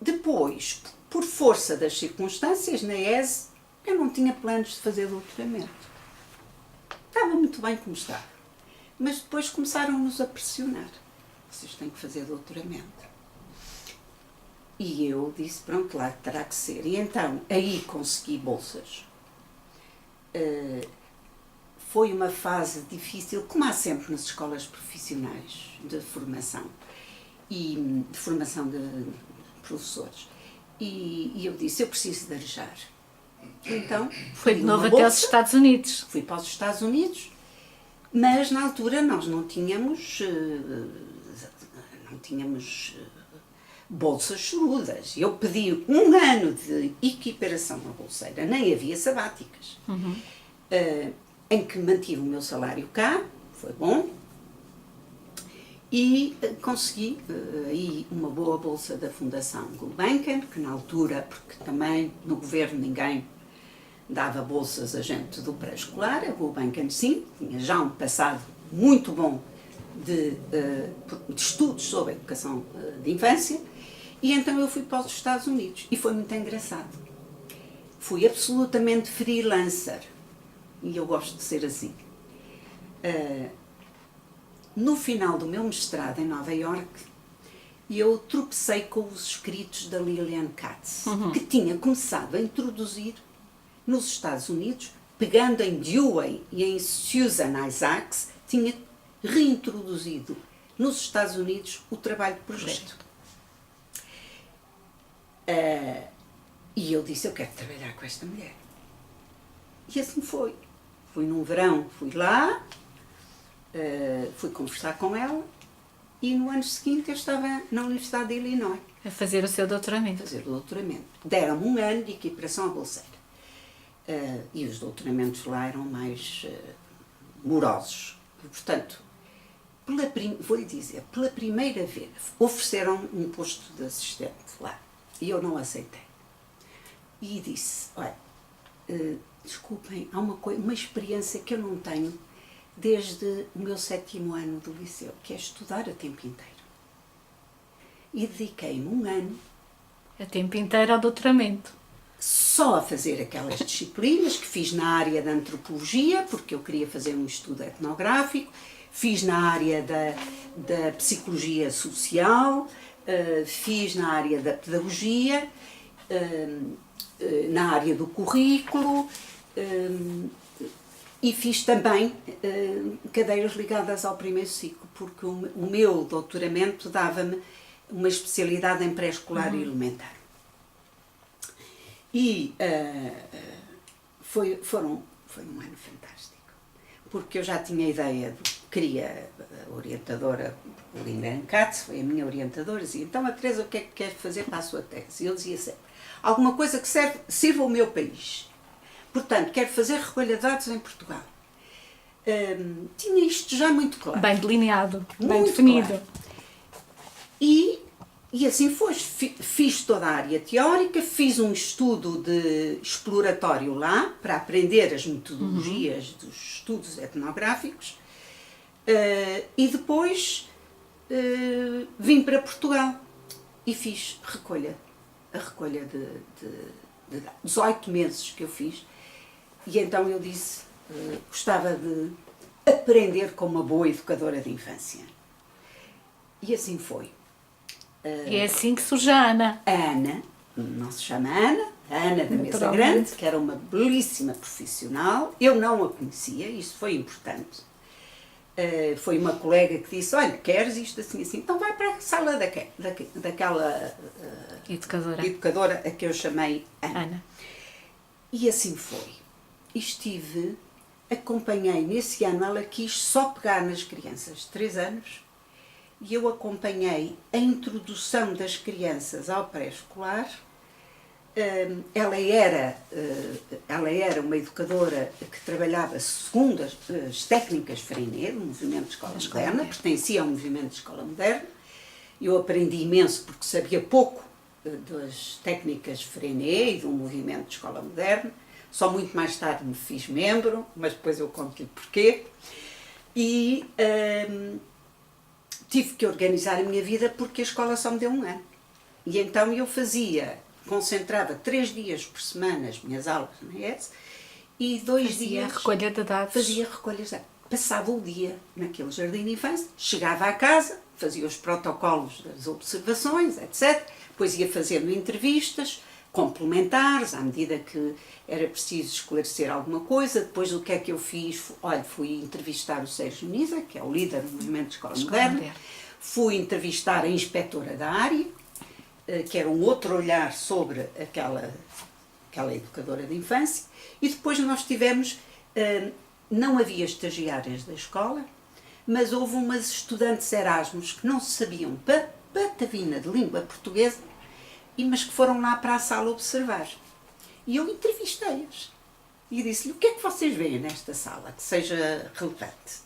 S2: Depois, por força das circunstâncias, na ESE, eu não tinha planos de fazer doutoramento. Estava muito bem como estava. Mas depois começaram-nos a pressionar. Vocês têm que fazer doutoramento. E eu disse, pronto, lá terá que ser. E então, aí consegui bolsas. Foi uma fase difícil, como há sempre nas escolas profissionais de formação, e de formação de professores. E eu disse, eu preciso de arejar. Então,
S1: Foi de novo até aos Estados Unidos.
S2: Fui para os Estados Unidos, mas na altura nós não tínhamos bolsas chorudas. Eu pedi um ano de equiparação à bolseira, nem havia sabáticas, em que mantive o meu salário cá, foi bom, e consegui aí uma boa bolsa da Fundação Gulbenkian, que na altura, porque também no governo ninguém dava bolsas a gente do pré-escolar, a Gulbenkian sim, tinha já um passado muito bom de estudos sobre a educação de infância, e então eu fui para os Estados Unidos, e foi muito engraçado. Fui absolutamente freelancer, e eu gosto de ser assim. No final do meu mestrado em Nova Iorque, eu tropecei com os escritos da Lillian Katz, que tinha começado a introduzir nos Estados Unidos, pegando em Dewey e em Susan Isaacs, tinha reintroduzido nos Estados Unidos o trabalho de projeto. E eu disse, eu quero trabalhar com esta mulher. E assim foi. Fui num verão, fui lá, fui conversar com ela, e no ano seguinte eu estava na Universidade de Illinois.
S1: A fazer o seu doutoramento.
S2: Fazer o doutoramento. Deram-me um ano de equiparação à bolseira. E os doutoramentos lá eram mais morosos. E, portanto, vou-lhe dizer, pela primeira vez ofereceram um posto de assistente lá. E eu não aceitei. E disse, olha, desculpem, há uma experiência que eu não tenho desde o meu 7º ano do liceu, que é estudar a tempo inteiro. E dediquei-me um ano
S1: A tempo inteiro ao doutoramento.
S2: só a fazer aquelas disciplinas que fiz na área da antropologia, porque eu queria fazer um estudo etnográfico, fiz na área da psicologia social, fiz na área da pedagogia, na área do currículo, e fiz também cadeiras ligadas ao primeiro ciclo, porque o meu doutoramento dava-me uma especialidade em pré-escolar e elementar. E foi um ano fantástico, porque eu já tinha a ideia queria a orientadora, Lillian Katz, foi a minha orientadora, dizia, então a Teresa, o que é que quer fazer para a sua tese? E eu dizia sempre, alguma coisa que sirva o meu país. Portanto, quero fazer recolha de dados em Portugal. Tinha isto já muito claro.
S1: Bem delineado, bem
S2: Muito
S1: definido.
S2: claro. E assim foi. Fiz toda a área teórica, fiz um estudo exploratório lá, para aprender as metodologias dos estudos etnográficos, e depois vim para Portugal e fiz a recolha de 18 meses que eu fiz, e então eu disse, gostava de aprender como uma boa educadora de infância. E assim foi.
S1: E é assim que surge a Ana.
S2: A Ana, não se chama Ana, a Ana da Mesa
S1: Naturalmente.
S2: Grande, que era uma belíssima profissional, eu não a conhecia, isso foi importante. Foi uma colega que disse, olha, queres isto assim, assim, então vai para a sala daquela educadora a que eu chamei Ana. E assim foi. Acompanhei nesse ano, ela quis só pegar nas crianças de 3 anos, e eu acompanhei a introdução das crianças ao pré-escolar. Ela era uma educadora que trabalhava segundo as técnicas Freinet, do movimento de escola moderna, pertencia ao movimento de escola moderna. Eu aprendi imenso porque sabia pouco das técnicas Freinet e do movimento de escola moderna. Só muito mais tarde me fiz membro, mas depois eu conto-lhe porquê. E tive que organizar a minha vida porque a escola só me deu 1 ano. E então eu concentrava 3 dias por semana as minhas aulas na ES e 2 dias...
S1: recolha de dados.
S2: Fazia recolha de dados. Passava o dia naquele jardim de infância, chegava à casa, fazia os protocolos das observações, etc. Depois ia fazendo entrevistas complementares, à medida que era preciso esclarecer alguma coisa. Depois o que é que eu fiz? Olha, fui entrevistar o Sérgio Nisa, que é o líder do movimento de escola moderna. Fui entrevistar a inspetora da área, que era um outro olhar sobre aquela educadora de infância. E depois nós tivemos, não havia estagiárias da escola, mas houve umas estudantes Erasmus que não sabiam patavina de língua portuguesa, mas que foram lá para a sala observar. E eu entrevistei-as. E disse-lhe, o que é que vocês veem nesta sala que seja relevante?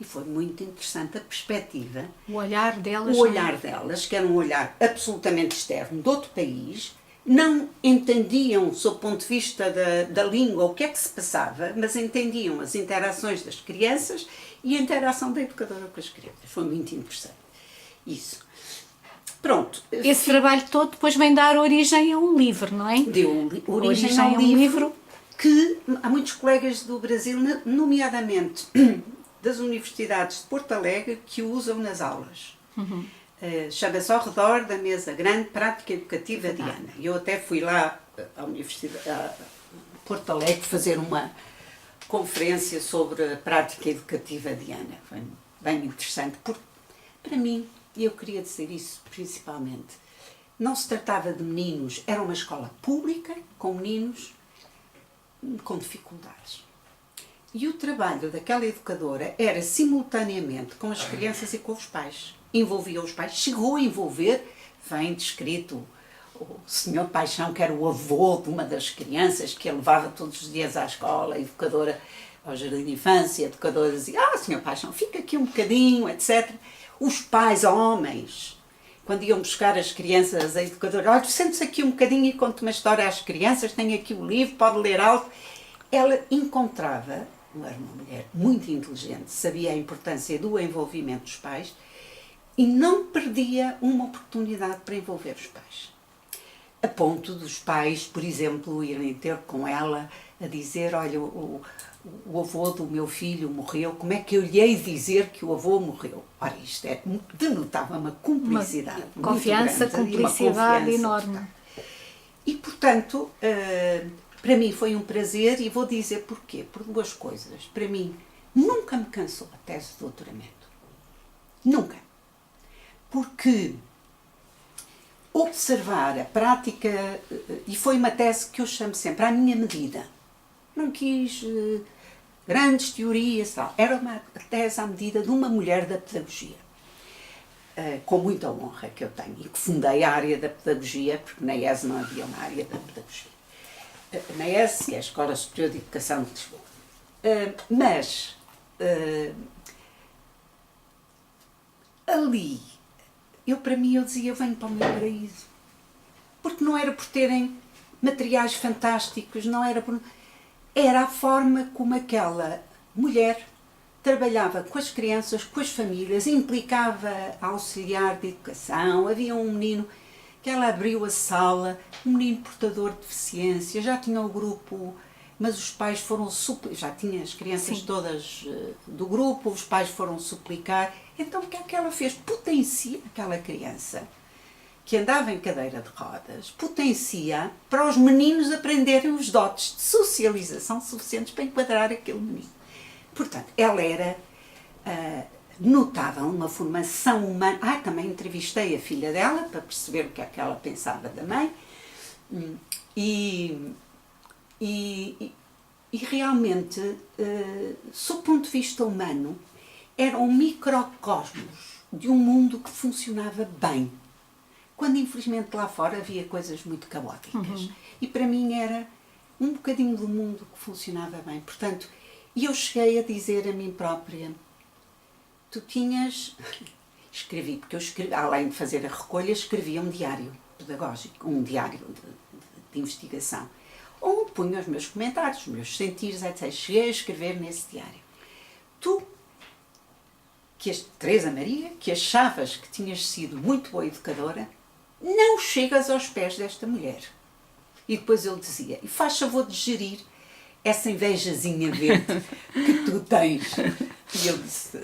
S2: E foi muito interessante a perspectiva.
S1: O olhar delas.
S2: O olhar delas, que era um olhar absolutamente externo, de outro país, não entendiam, sob o ponto de vista da língua, o que é que se passava, mas entendiam as interações das crianças e a interação da educadora com as crianças. Foi muito interessante. Isso. Pronto.
S1: Esse trabalho todo depois vem dar origem a um livro, não é?
S2: Deu origem a um livro que há muitos colegas do Brasil, nomeadamente das universidades de Porto Alegre, que o usam nas aulas. Chama-se Ao Redor da Mesa Grande, Prática Educativa de Ana. Eu até fui lá à Universidade de Porto Alegre fazer uma conferência sobre a prática educativa de Ana. Foi bem interessante, porque para mim, e eu queria dizer isso principalmente, não se tratava de meninos, era uma escola pública com meninos com dificuldades. E o trabalho daquela educadora era simultaneamente com as crianças e com os pais. Envolvia os pais, chegou a envolver, vem descrito o senhor Paixão, que era o avô de uma das crianças, que a levava todos os dias à escola, a educadora ao jardim de infância, a educadora dizia, senhor Paixão, fica aqui um bocadinho, etc. Os pais, homens, quando iam buscar as crianças, a educadora, olha, sente-se aqui um bocadinho e conte uma história às crianças, tem aqui o livro, pode ler algo. Ela encontrava, era uma mulher muito inteligente, sabia a importância do envolvimento dos pais e não perdia uma oportunidade para envolver os pais. A ponto dos pais, por exemplo, irem ter com ela a dizer, olha, o avô do meu filho morreu, como é que eu lhe hei dizer que o avô morreu? Ora, isto denotava uma cumplicidade
S1: uma confiança, muito grande, cumplicidade enorme.
S2: E, portanto, para mim foi um prazer, e vou dizer porquê. Por 2 coisas. Para mim, nunca me cansou a tese de doutoramento. Nunca. Porque observar a prática, e foi uma tese que eu chamo sempre à minha medida. Não quis grandes teorias, tal. Era uma tese à medida de uma mulher da pedagogia. Com muita honra que eu tenho. E que fundei a área da pedagogia, porque na ES não havia uma área da pedagogia. Na ES, que é a Escola Superior de Educação de Lisboa. Mas, ali, para mim, eu dizia, eu venho para o meu paraíso. Porque não era por terem materiais fantásticos, não era por... Era a forma como aquela mulher trabalhava com as crianças, com as famílias, implicava auxiliar de educação. Havia um menino que ela abriu a sala, um menino portador de deficiência, já tinha o grupo, mas os pais foram já tinha as crianças todas do grupo, os pais foram suplicar. Então o que é que ela fez? Potencia aquela criança que andava em cadeira de rodas, potencia para os meninos aprenderem os dotes de socialização suficientes para enquadrar aquele menino. Portanto, ela era notável uma formação humana. Também entrevistei a filha dela para perceber o que é que ela pensava da mãe. E realmente, sob o ponto de vista humano, era um microcosmos de um mundo que funcionava bem. Quando, infelizmente, lá fora havia coisas muito caóticas. E para mim era um bocadinho do mundo que funcionava bem. Portanto, eu cheguei a dizer a mim própria, tu tinhas... Escrevi, porque eu escrevi, além de fazer a recolha, escrevia um diário pedagógico, um diário de investigação. Onde punha os meus comentários, os meus sentidos, etc. Cheguei a escrever nesse diário. Tu, Teresa Maria, que achavas que tinhas sido muito boa educadora, não chegas aos pés desta mulher. E depois eu dizia, e faz favor de gerir essa invejazinha verde que tu tens. E eu disse,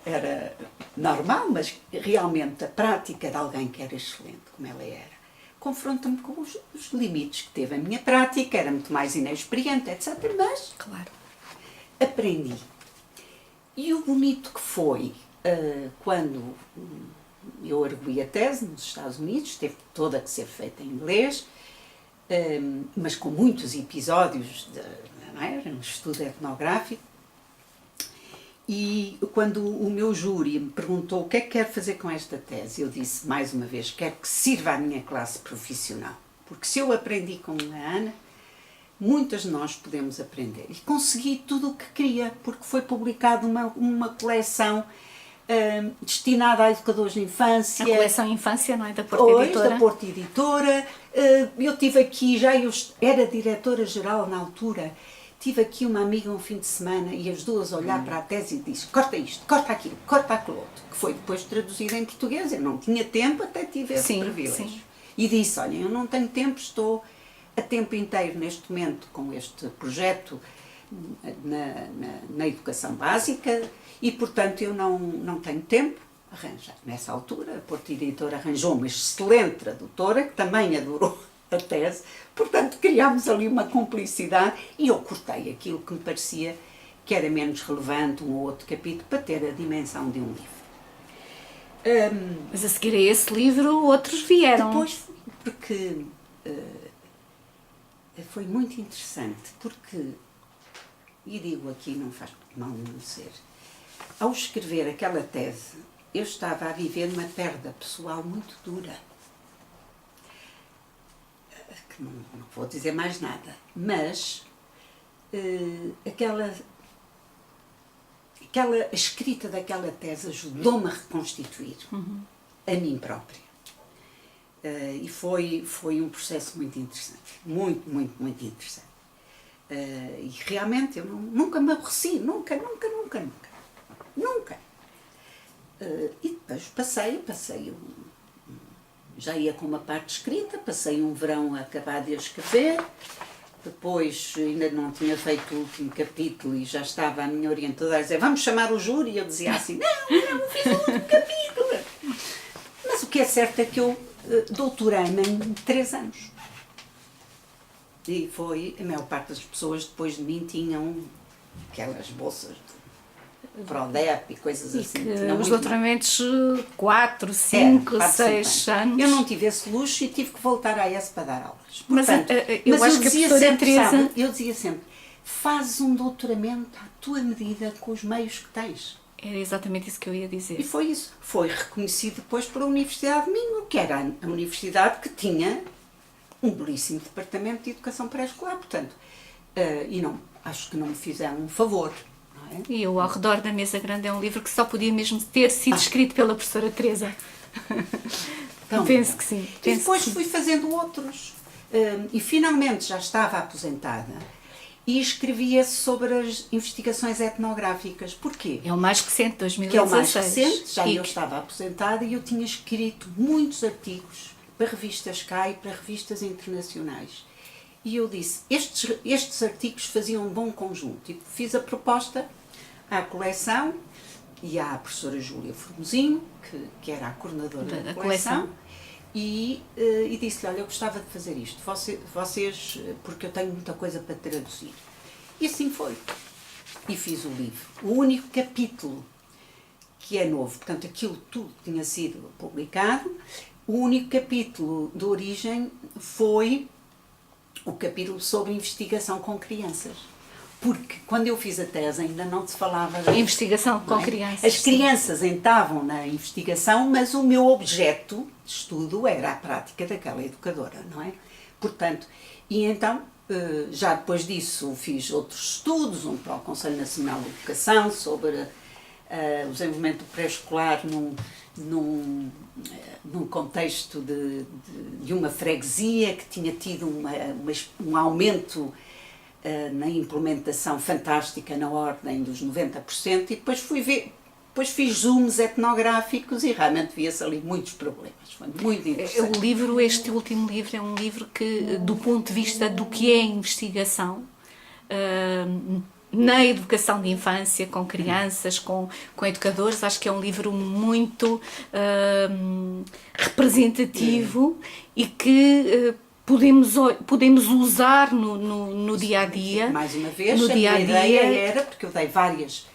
S2: era normal, mas realmente a prática de alguém que era excelente, como ela era, confronta-me com os limites que teve a minha prática, era muito mais inexperiente, etc. Mas,
S1: claro,
S2: aprendi. E o bonito que foi, quando eu arguí a tese nos Estados Unidos, teve toda que ser feita em inglês, mas com muitos episódios, não era? Um estudo etnográfico. E quando o meu júri me perguntou o que é que quero fazer com esta tese, eu disse, mais uma vez, quero que sirva à minha classe profissional. Porque se eu aprendi com a Ana, muitas de nós podemos aprender. E consegui tudo o que queria, porque foi publicada uma coleção destinada a educadores de infância.
S1: A coleção Infância, não é? Da Porta Editora.
S2: Da Porta Editora. Eu tive aqui, eu era diretora-geral na altura, tive aqui uma amiga um fim de semana e as duas a olhar para a tese e disse, corta isto, corta aquilo, corta aquilo outro, que foi depois traduzida em português. Eu não tinha tempo, até tive esse privilégio. Sim. E disse, olha, eu não tenho tempo, estou a tempo inteiro neste momento com este projeto na educação básica e, portanto, eu não tenho tempo. Arranjar. Nessa altura, a Porta Editora arranjou uma excelente tradutora, que também adorou a tese, portanto, criámos ali uma cumplicidade e eu cortei aquilo que me parecia que era menos relevante, um ou outro capítulo, para ter a dimensão de um livro.
S1: Mas a seguir a esse livro, outros vieram.
S2: Depois, porque foi muito interessante, porque, e digo aqui, não faz mal não ser, ao escrever aquela tese, eu estava a viver uma perda pessoal muito dura. Que não vou dizer mais nada, mas aquela escrita daquela tese ajudou-me a reconstituir a mim própria. E foi um processo muito interessante, muito, muito, muito interessante. E realmente eu nunca me aborreci, nunca. E depois passei já ia com uma parte escrita, passei um verão a acabar de escrever, depois ainda não tinha feito o último capítulo e já estava a minha orientadora a dizer, vamos chamar o júri, e eu dizia assim, não fiz o último capítulo. Mas o que é certo é que eu doutorei-me em 3 anos. E foi, a maior parte das pessoas depois de mim tinham aquelas bolsas de Prodep e coisas assim.
S1: Os doutoramentos 4, 5, 6 anos.
S2: Eu não tive esse luxo e tive que voltar à ES para dar aulas.
S1: Portanto, eu acho que a professora Teresa...
S2: Eu dizia sempre, fazes um doutoramento à tua medida com os meios que tens.
S1: Era exatamente isso que eu ia dizer.
S2: E foi isso. Foi reconhecido depois pela Universidade de Minho, que era a universidade que tinha um belíssimo departamento de educação pré-escolar. Portanto, e não, acho que não me fizeram um favor. Não é?
S1: E o Ao Redor da Mesa Grande é um livro que só podia mesmo ter sido escrito pela professora Teresa. Então, penso que sim.
S2: E depois fui fazendo outros. E finalmente já estava aposentada. E escrevia sobre as investigações etnográficas. Porquê?
S1: É o mais recente, 2016.
S2: Que é o mais recente, já eu estava aposentada e eu tinha escrito muitos artigos para revistas cá e para revistas internacionais. E eu disse, estes artigos faziam um bom conjunto. E fiz a proposta à coleção e à professora Júlia Formosinho, que era a coordenadora da coleção. E disse-lhe, olha, eu gostava de fazer isto, vocês, porque eu tenho muita coisa para traduzir. E assim foi. E fiz o livro. O único capítulo que é novo. Portanto, aquilo tudo tinha sido publicado. O único capítulo de origem foi o capítulo sobre investigação com crianças. Porque quando eu fiz a tese ainda não se falava da
S1: investigação com crianças.
S2: As crianças entravam na investigação, mas o meu objeto de estudo era a prática daquela educadora, não é? Portanto, e então, já depois disso fiz outros estudos, um para o Conselho Nacional de Educação, sobre o desenvolvimento do pré-escolar num contexto de uma freguesia que tinha tido um aumento na implementação fantástica na ordem dos 90%, e depois depois fiz zooms etnográficos e realmente via-se ali muitos problemas. Foi muito interessante.
S1: Este último livro é um livro que, do ponto de vista do que é investigação, na educação de infância, com crianças, com educadores, acho que é um livro muito representativo e que podemos usar no dia-a-dia.
S2: Mais uma vez, a minha ideia era, porque eu dei várias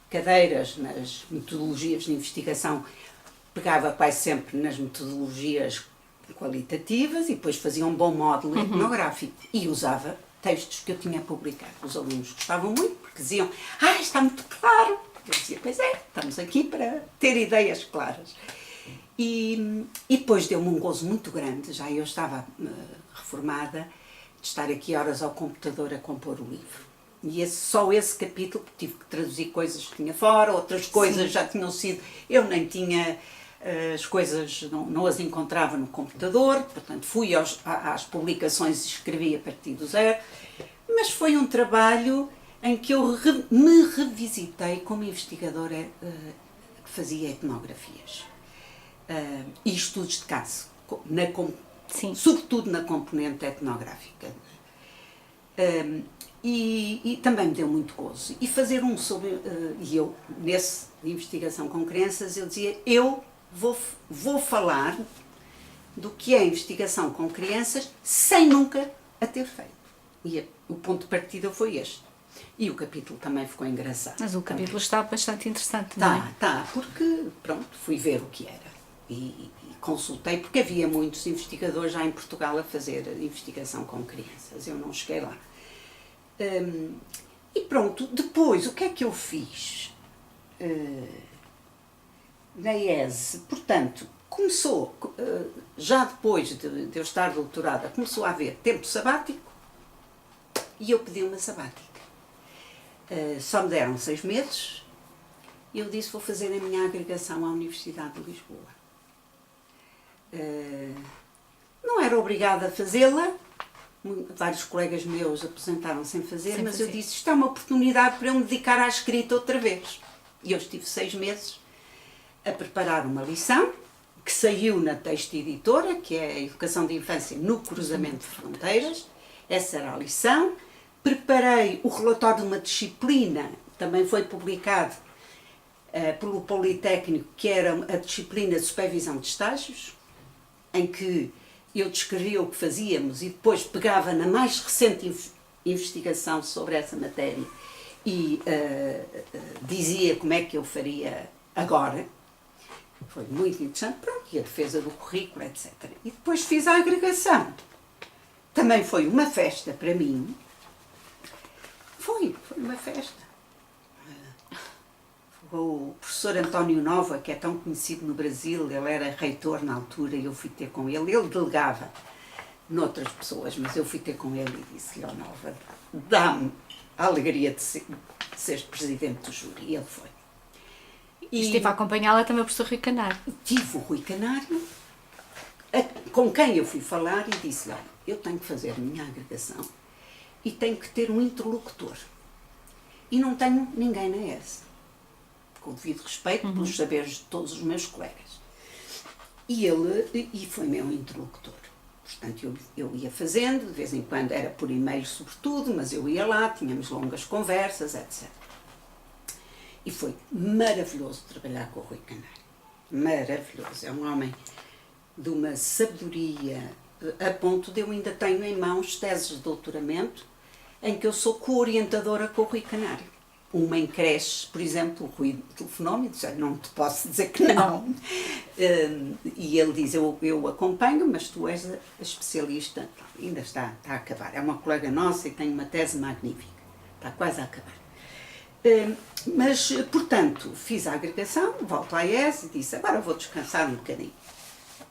S2: cadeiras nas metodologias de investigação, pegava quase sempre nas metodologias qualitativas e depois fazia um bom módulo etnográfico e usava textos que eu tinha publicado. Os alunos gostavam muito porque diziam: está muito claro. Eu dizia: pois é, estamos aqui para ter ideias claras. E depois deu-me um gozo muito grande, já eu estava reformada, de estar aqui horas ao computador a compor o livro. E só esse capítulo, porque tive que traduzir coisas que tinha fora, outras coisas já tinham sido... Eu nem tinha... As coisas não as encontrava no computador, portanto fui às publicações e escrevi a partir do zero, mas foi um trabalho em que eu me revisitei como investigadora que fazia etnografias e estudos de caso, sobretudo na componente etnográfica. E também me deu muito gozo. E fazer um sobre... e eu, nessa investigação com crianças, eu dizia: eu vou falar do que é investigação com crianças sem nunca a ter feito. E o ponto de partida foi este. E o capítulo também ficou engraçado.
S1: Mas o capítulo está bastante interessante, não é?
S2: Está, porque, pronto, fui ver o que era. E consultei, porque havia muitos investigadores já em Portugal a fazer investigação com crianças. Eu não cheguei lá. E pronto, depois, o que é que eu fiz? Na IESE, portanto, começou, já depois de eu estar doutorada, começou a haver tempo sabático e eu pedi uma sabática. Só me deram 6 meses e eu disse: vou fazer a minha agregação à Universidade de Lisboa. Não era obrigada a fazê-la, vários colegas meus aposentaram-se em fazer, mas eu disse: isto é uma oportunidade para eu me dedicar à escrita outra vez. E eu estive 6 meses a preparar uma lição que saiu na Texto Editora, que é a Educação de Infância no Cruzamento de Fronteiras. Essa era a lição. Preparei o relatório de uma disciplina, também foi publicado pelo Politécnico, que era a disciplina de supervisão de estágios, em que eu descrevia o que fazíamos e depois pegava na mais recente investigação sobre essa matéria e dizia como é que eu faria agora. Foi muito interessante, pronto, e a defesa do currículo, etc. E depois fiz a agregação. Também foi uma festa para mim. Foi uma festa. O professor António Nova, que é tão conhecido no Brasil, ele era reitor na altura e eu fui ter com ele. Ele delegava noutras pessoas, mas eu fui ter com ele e disse-lhe: ó Nova, dá-me a alegria de seres presidente do júri. E ele foi.
S1: E estive a acompanhá-la também o professor Rui Canário.
S2: Tive o Rui Canário, com quem eu fui falar, e disse: olha, eu tenho que fazer a minha agregação e tenho que ter um interlocutor. E não tenho ninguém na ESE. Com o devido respeito pelos saberes de todos os meus colegas. E foi meu interlocutor. Portanto, eu ia fazendo, de vez em quando era por e-mail sobretudo, mas eu ia lá, tínhamos longas conversas, etc. E foi maravilhoso trabalhar com o Rui Canário. Maravilhoso. É um homem de uma sabedoria, a ponto de eu ainda tenho em mãos teses de doutoramento em que eu sou co-orientadora com o Rui Canário. uma em creche, por exemplo, o Rui telefonou-me e disse, não te posso dizer que não. E ele diz, eu acompanho, mas tu és a especialista. Ainda está a acabar. É uma colega nossa e tem uma tese magnífica. Está quase a acabar. Mas, portanto, fiz a agregação, volto à IES e disse, agora vou descansar um bocadinho.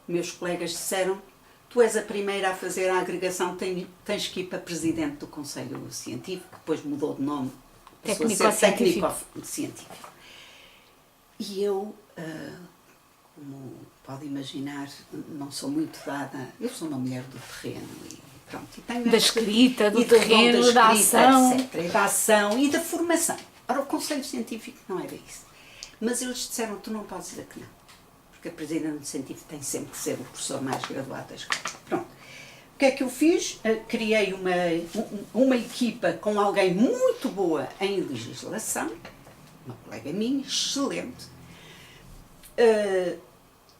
S2: Meus colegas disseram, tu és a primeira a fazer a agregação, tens que ir para presidente do Conselho Científico, depois mudou de nome, passou a ser técnico-científico. E eu, como pode imaginar, não sou muito dada, eu sou uma mulher do terreno e pronto. E tenho
S1: da escrita, do terreno, da ação.
S2: Etc, da ação e da formação. Ora, o Conselho Científico não era isso. Mas eles disseram, tu não podes dizer que não. Porque a presidente do científico tem sempre que ser o professor mais graduado da escola. Pronto. O que é que eu fiz? Criei uma equipa com alguém muito boa em legislação, uma colega minha, excelente,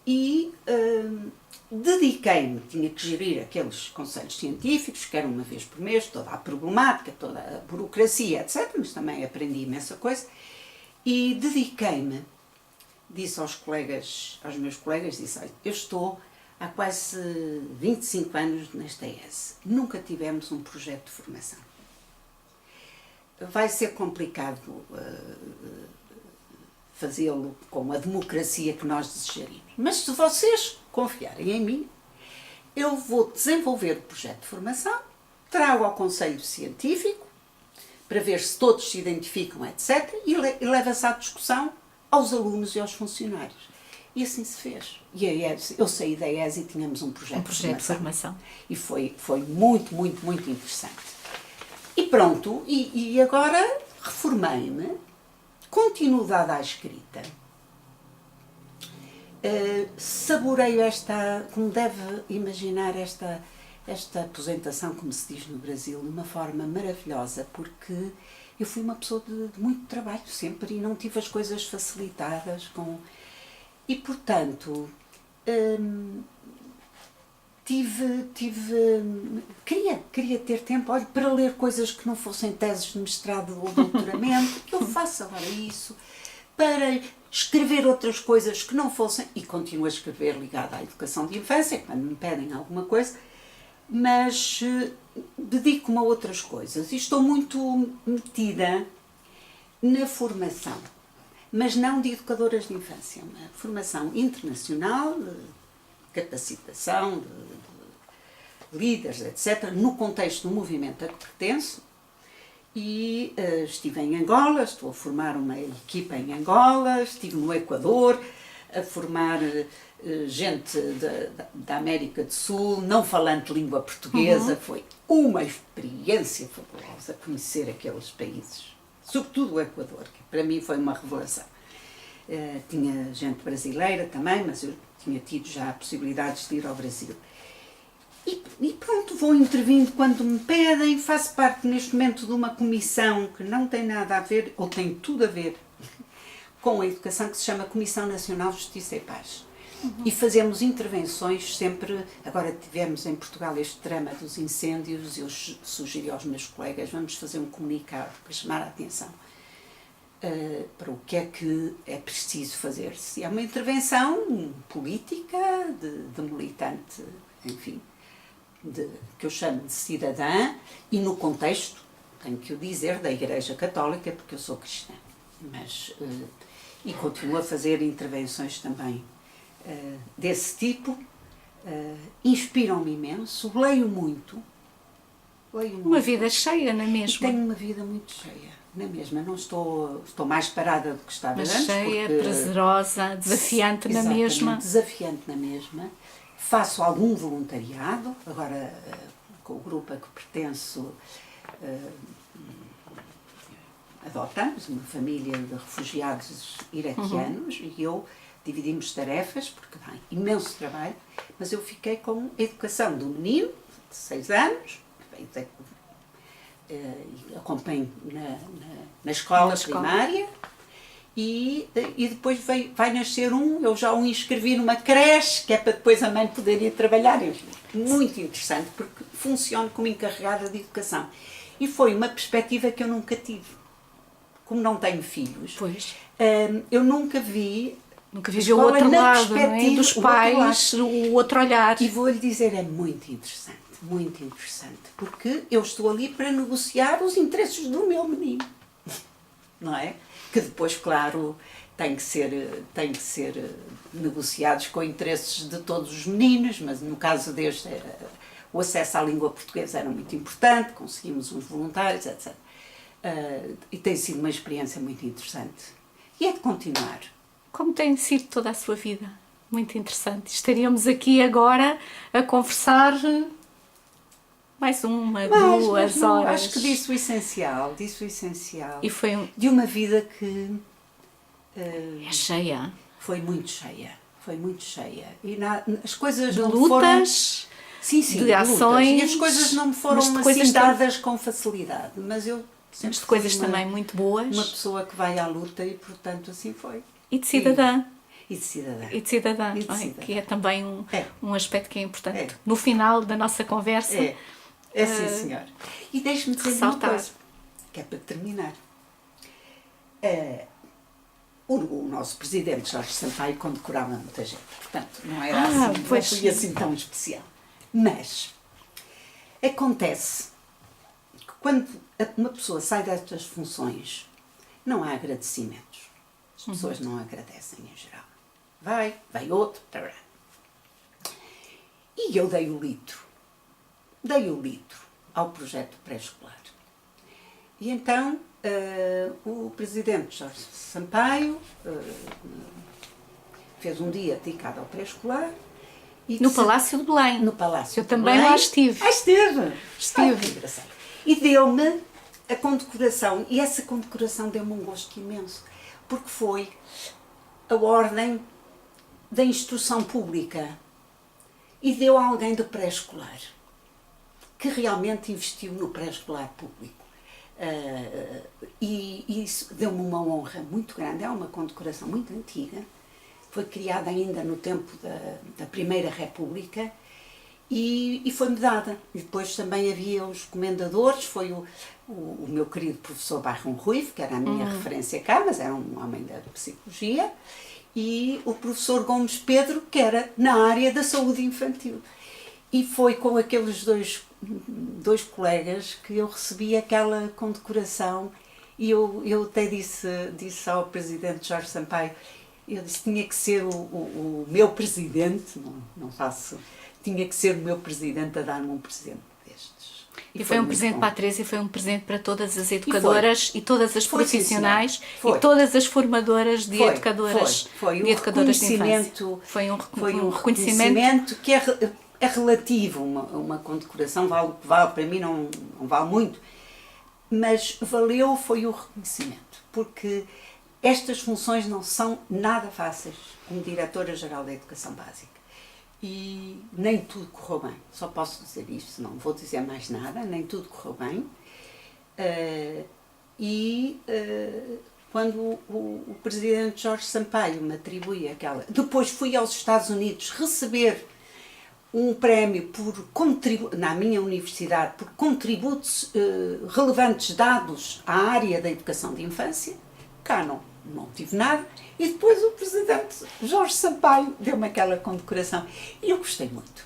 S2: e dediquei-me, tinha que gerir aqueles conselhos científicos, que era uma vez por mês, toda a problemática, toda a burocracia, etc., mas também aprendi imensa coisa, e dediquei-me, disse aos meus colegas, disse, olha, eu estou há quase 25 anos nesta ES, nunca tivemos um projeto de formação. Vai ser complicado fazê-lo com a democracia que nós desejaríamos, mas se vocês confiarem em mim, eu vou desenvolver o projeto de formação, trago ao Conselho Científico, para ver se todos se identificam, etc., e leva-se à discussão aos alunos e aos funcionários. E assim se fez. E a ES, eu saí da ES e tínhamos um projeto de formação. E foi muito, muito, muito interessante. E pronto, e agora reformei-me, continuo dada à escrita, saboreio como deve imaginar esta aposentação, como se diz no Brasil, de uma forma maravilhosa, porque eu fui uma pessoa de muito trabalho sempre e não tive as coisas facilitadas e portanto queria ter tempo, olha, para ler coisas que não fossem teses de mestrado ou doutoramento. Eu faço agora isso, para escrever outras coisas que não fossem, e continuo a escrever ligada à educação de infância, quando me pedem alguma coisa, mas dedico-me a outras coisas e estou muito metida na formação, mas não de educadoras de infância, uma formação internacional, de capacitação, de líderes, etc., no contexto do movimento a que pertenço. E estive em Angola, estou a formar uma equipa em Angola, estive no Equador a formar gente da América do Sul, não falante língua portuguesa. Foi uma experiência fabulosa conhecer aqueles países, sobretudo o Equador, que para mim foi uma revelação. Tinha gente brasileira também, mas eu tinha tido já possibilidades de ir ao Brasil. E pronto, vou intervindo quando me pedem, faço parte neste momento de uma comissão que não tem nada a ver, ou tem tudo a ver, com a educação, que se chama Comissão Nacional de Justiça e Paz. E fazemos intervenções sempre. Agora tivemos em Portugal este drama dos incêndios e eu sugeri aos meus colegas, vamos fazer um comunicado para chamar a atenção para o que é preciso fazer-se. É uma intervenção política, de militante, enfim, que eu chamo de cidadã, e no contexto, tenho que o dizer, da Igreja Católica, porque eu sou cristã. Mas, e continuo a fazer intervenções também desse tipo, inspiram-me imenso, leio muito.
S1: Uma vida cheia, não é mesmo?
S2: Tenho uma vida muito cheia, na mesma. Não estou mais parada do que estava antes.
S1: Cheia, prazerosa, desafiante na mesma.
S2: Desafiante na mesma. Faço algum voluntariado, agora com o grupo a que pertenço, adotamos uma família de refugiados iraquianos e eu dividimos tarefas, porque dá imenso trabalho, mas eu fiquei com a educação do menino, de 6 anos, acompanho na escola primária, e depois vai nascer eu já o inscrevi numa creche, que é para depois a mãe poder ir trabalhar. Muito interessante, porque funciono como encarregada de educação. E foi uma perspectiva que eu nunca tive. como não tenho filhos,
S1: Pois.
S2: Eu nunca vi
S1: o outro lado, não é? Dos pais, o outro olhar.
S2: E vou-lhe dizer, é muito interessante, porque eu estou ali para negociar os interesses do meu menino, não é? Que depois, claro, têm que ser negociados com interesses de todos os meninos, mas no caso deste, o acesso à língua portuguesa era muito importante, conseguimos uns voluntários, etc. E tem sido uma experiência muito interessante. E é de continuar.
S1: Como tem sido toda a sua vida? Muito interessante. Estaríamos aqui agora a conversar mais uma, duas horas.
S2: Acho que disse o essencial.
S1: E foi
S2: de uma vida que...
S1: é cheia.
S2: Foi muito cheia. E as coisas
S1: de
S2: não
S1: lutas,
S2: foram... Sim,
S1: de ações.
S2: E as coisas não me foram assim dadas com facilidade. Mas eu
S1: sempre de coisas também muito boas.
S2: Uma pessoa que vai à luta e, portanto, assim foi.
S1: E de cidadã.
S2: E de cidadã.
S1: Que é também um aspecto que é importante. No final da nossa conversa.
S2: É sim, senhor. E deixe-me dizer uma coisa, que é para terminar. O nosso presidente Jorge Sampaio condecorava muita gente. Portanto, não era não foi assim tão especial. Mas acontece que quando uma pessoa sai destas funções, não há agradecimentos. As pessoas não agradecem em geral. Vai outro. E eu dei o litro ao projeto pré-escolar. E então o presidente Jorge Sampaio fez um dia dedicado ao pré-escolar.
S1: No Palácio de Belém.
S2: No Palácio
S1: de Belém. Eu também lá estive.
S2: Estive. Engraçado. E deu-me a condecoração, e essa condecoração deu-me um gosto imenso, porque foi a ordem da instrução pública e deu a alguém do pré-escolar, que realmente investiu no pré-escolar público. E isso deu-me uma honra muito grande. É uma condecoração muito antiga, foi criada ainda no tempo da Primeira República e foi-me dada. E depois também havia os comendadores, foi o meu querido professor Barrão Ruivo, que era a minha referência cá, mas era um homem da psicologia, e o professor Gomes Pedro, que era na área da saúde infantil. E foi com aqueles dois colegas que eu recebi aquela condecoração, e eu até disse ao presidente Jorge Sampaio, eu disse que tinha que ser o meu presidente, não faço, tinha que ser o meu presidente a dar-me um presente destes.
S1: E foi um presente para a Teresa e foi um presente para todas as educadoras e todas as profissionais e todas as formadoras de educadoras de infância. Foi um reconhecimento
S2: que é relativo, uma condecoração vale o que vale, para mim não vale muito, mas foi o reconhecimento, porque estas funções não são nada fáceis como Diretora-Geral da Educação Básica. E nem tudo correu bem, só posso dizer isto, não vou dizer mais nada, nem tudo correu bem. Quando o presidente Jorge Sampaio me atribui aquela... Depois fui aos Estados Unidos receber um prémio na minha universidade por contributos relevantes dados à área da educação de infância. Cá não tive nada. E depois o presidente Jorge Sampaio deu-me aquela condecoração. E eu gostei muito.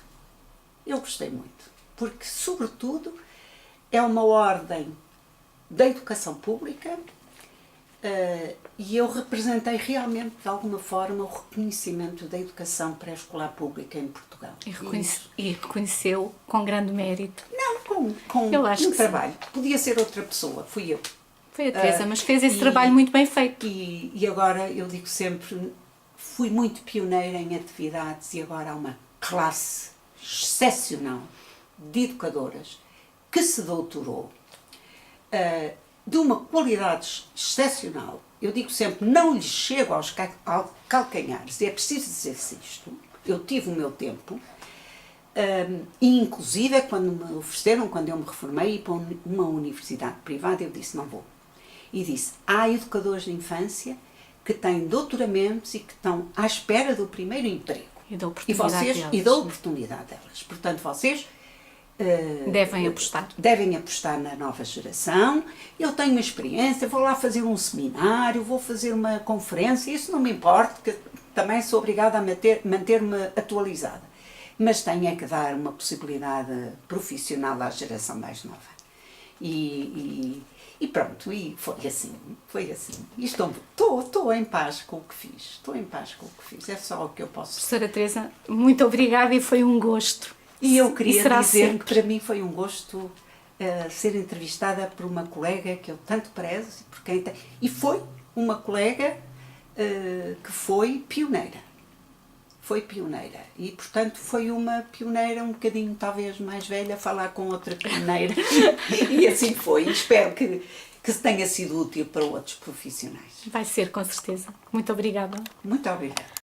S2: Porque, sobretudo, é uma ordem da educação pública e eu representei realmente, de alguma forma, o reconhecimento da educação pré-escolar pública em Portugal.
S1: E reconheceu com grande mérito.
S2: Não, com um trabalho. Sim. Podia ser outra pessoa, fui eu.
S1: Foi a Teresa, mas fez esse trabalho muito bem feito.
S2: E agora, eu digo sempre, fui muito pioneira em atividades e agora há uma classe excepcional de educadoras que se doutorou de uma qualidade excepcional. Eu digo sempre, não lhes chego aos calcanhares, é preciso dizer-se isto. Eu tive o meu tempo e inclusive quando me ofereceram, quando eu me reformei, ir para uma universidade privada, eu disse, não vou. E disse, há educadores de infância que têm doutoramentos e que estão à espera do primeiro emprego.
S1: E da oportunidade delas.
S2: E da oportunidade delas. Portanto, vocês devem apostar na nova geração. Eu tenho uma experiência, vou lá fazer um seminário, vou fazer uma conferência, isso não me importa, porque também sou obrigada a manter-me atualizada. Mas tenho é que dar uma possibilidade profissional à geração mais nova. E pronto, e foi assim. E estou em paz com o que fiz, é só o que eu posso dizer.
S1: Professora Teresa, muito obrigada e foi um gosto.
S2: E eu queria dizer que para mim foi um gosto ser entrevistada por uma colega que eu tanto prezo, e foi uma colega que foi pioneira. E, portanto, foi uma pioneira um bocadinho, talvez, mais velha, a falar com outra pioneira. E assim foi. Espero que tenha sido útil para outros profissionais.
S1: Vai ser, com certeza. Muito obrigada.
S2: Muito obrigada.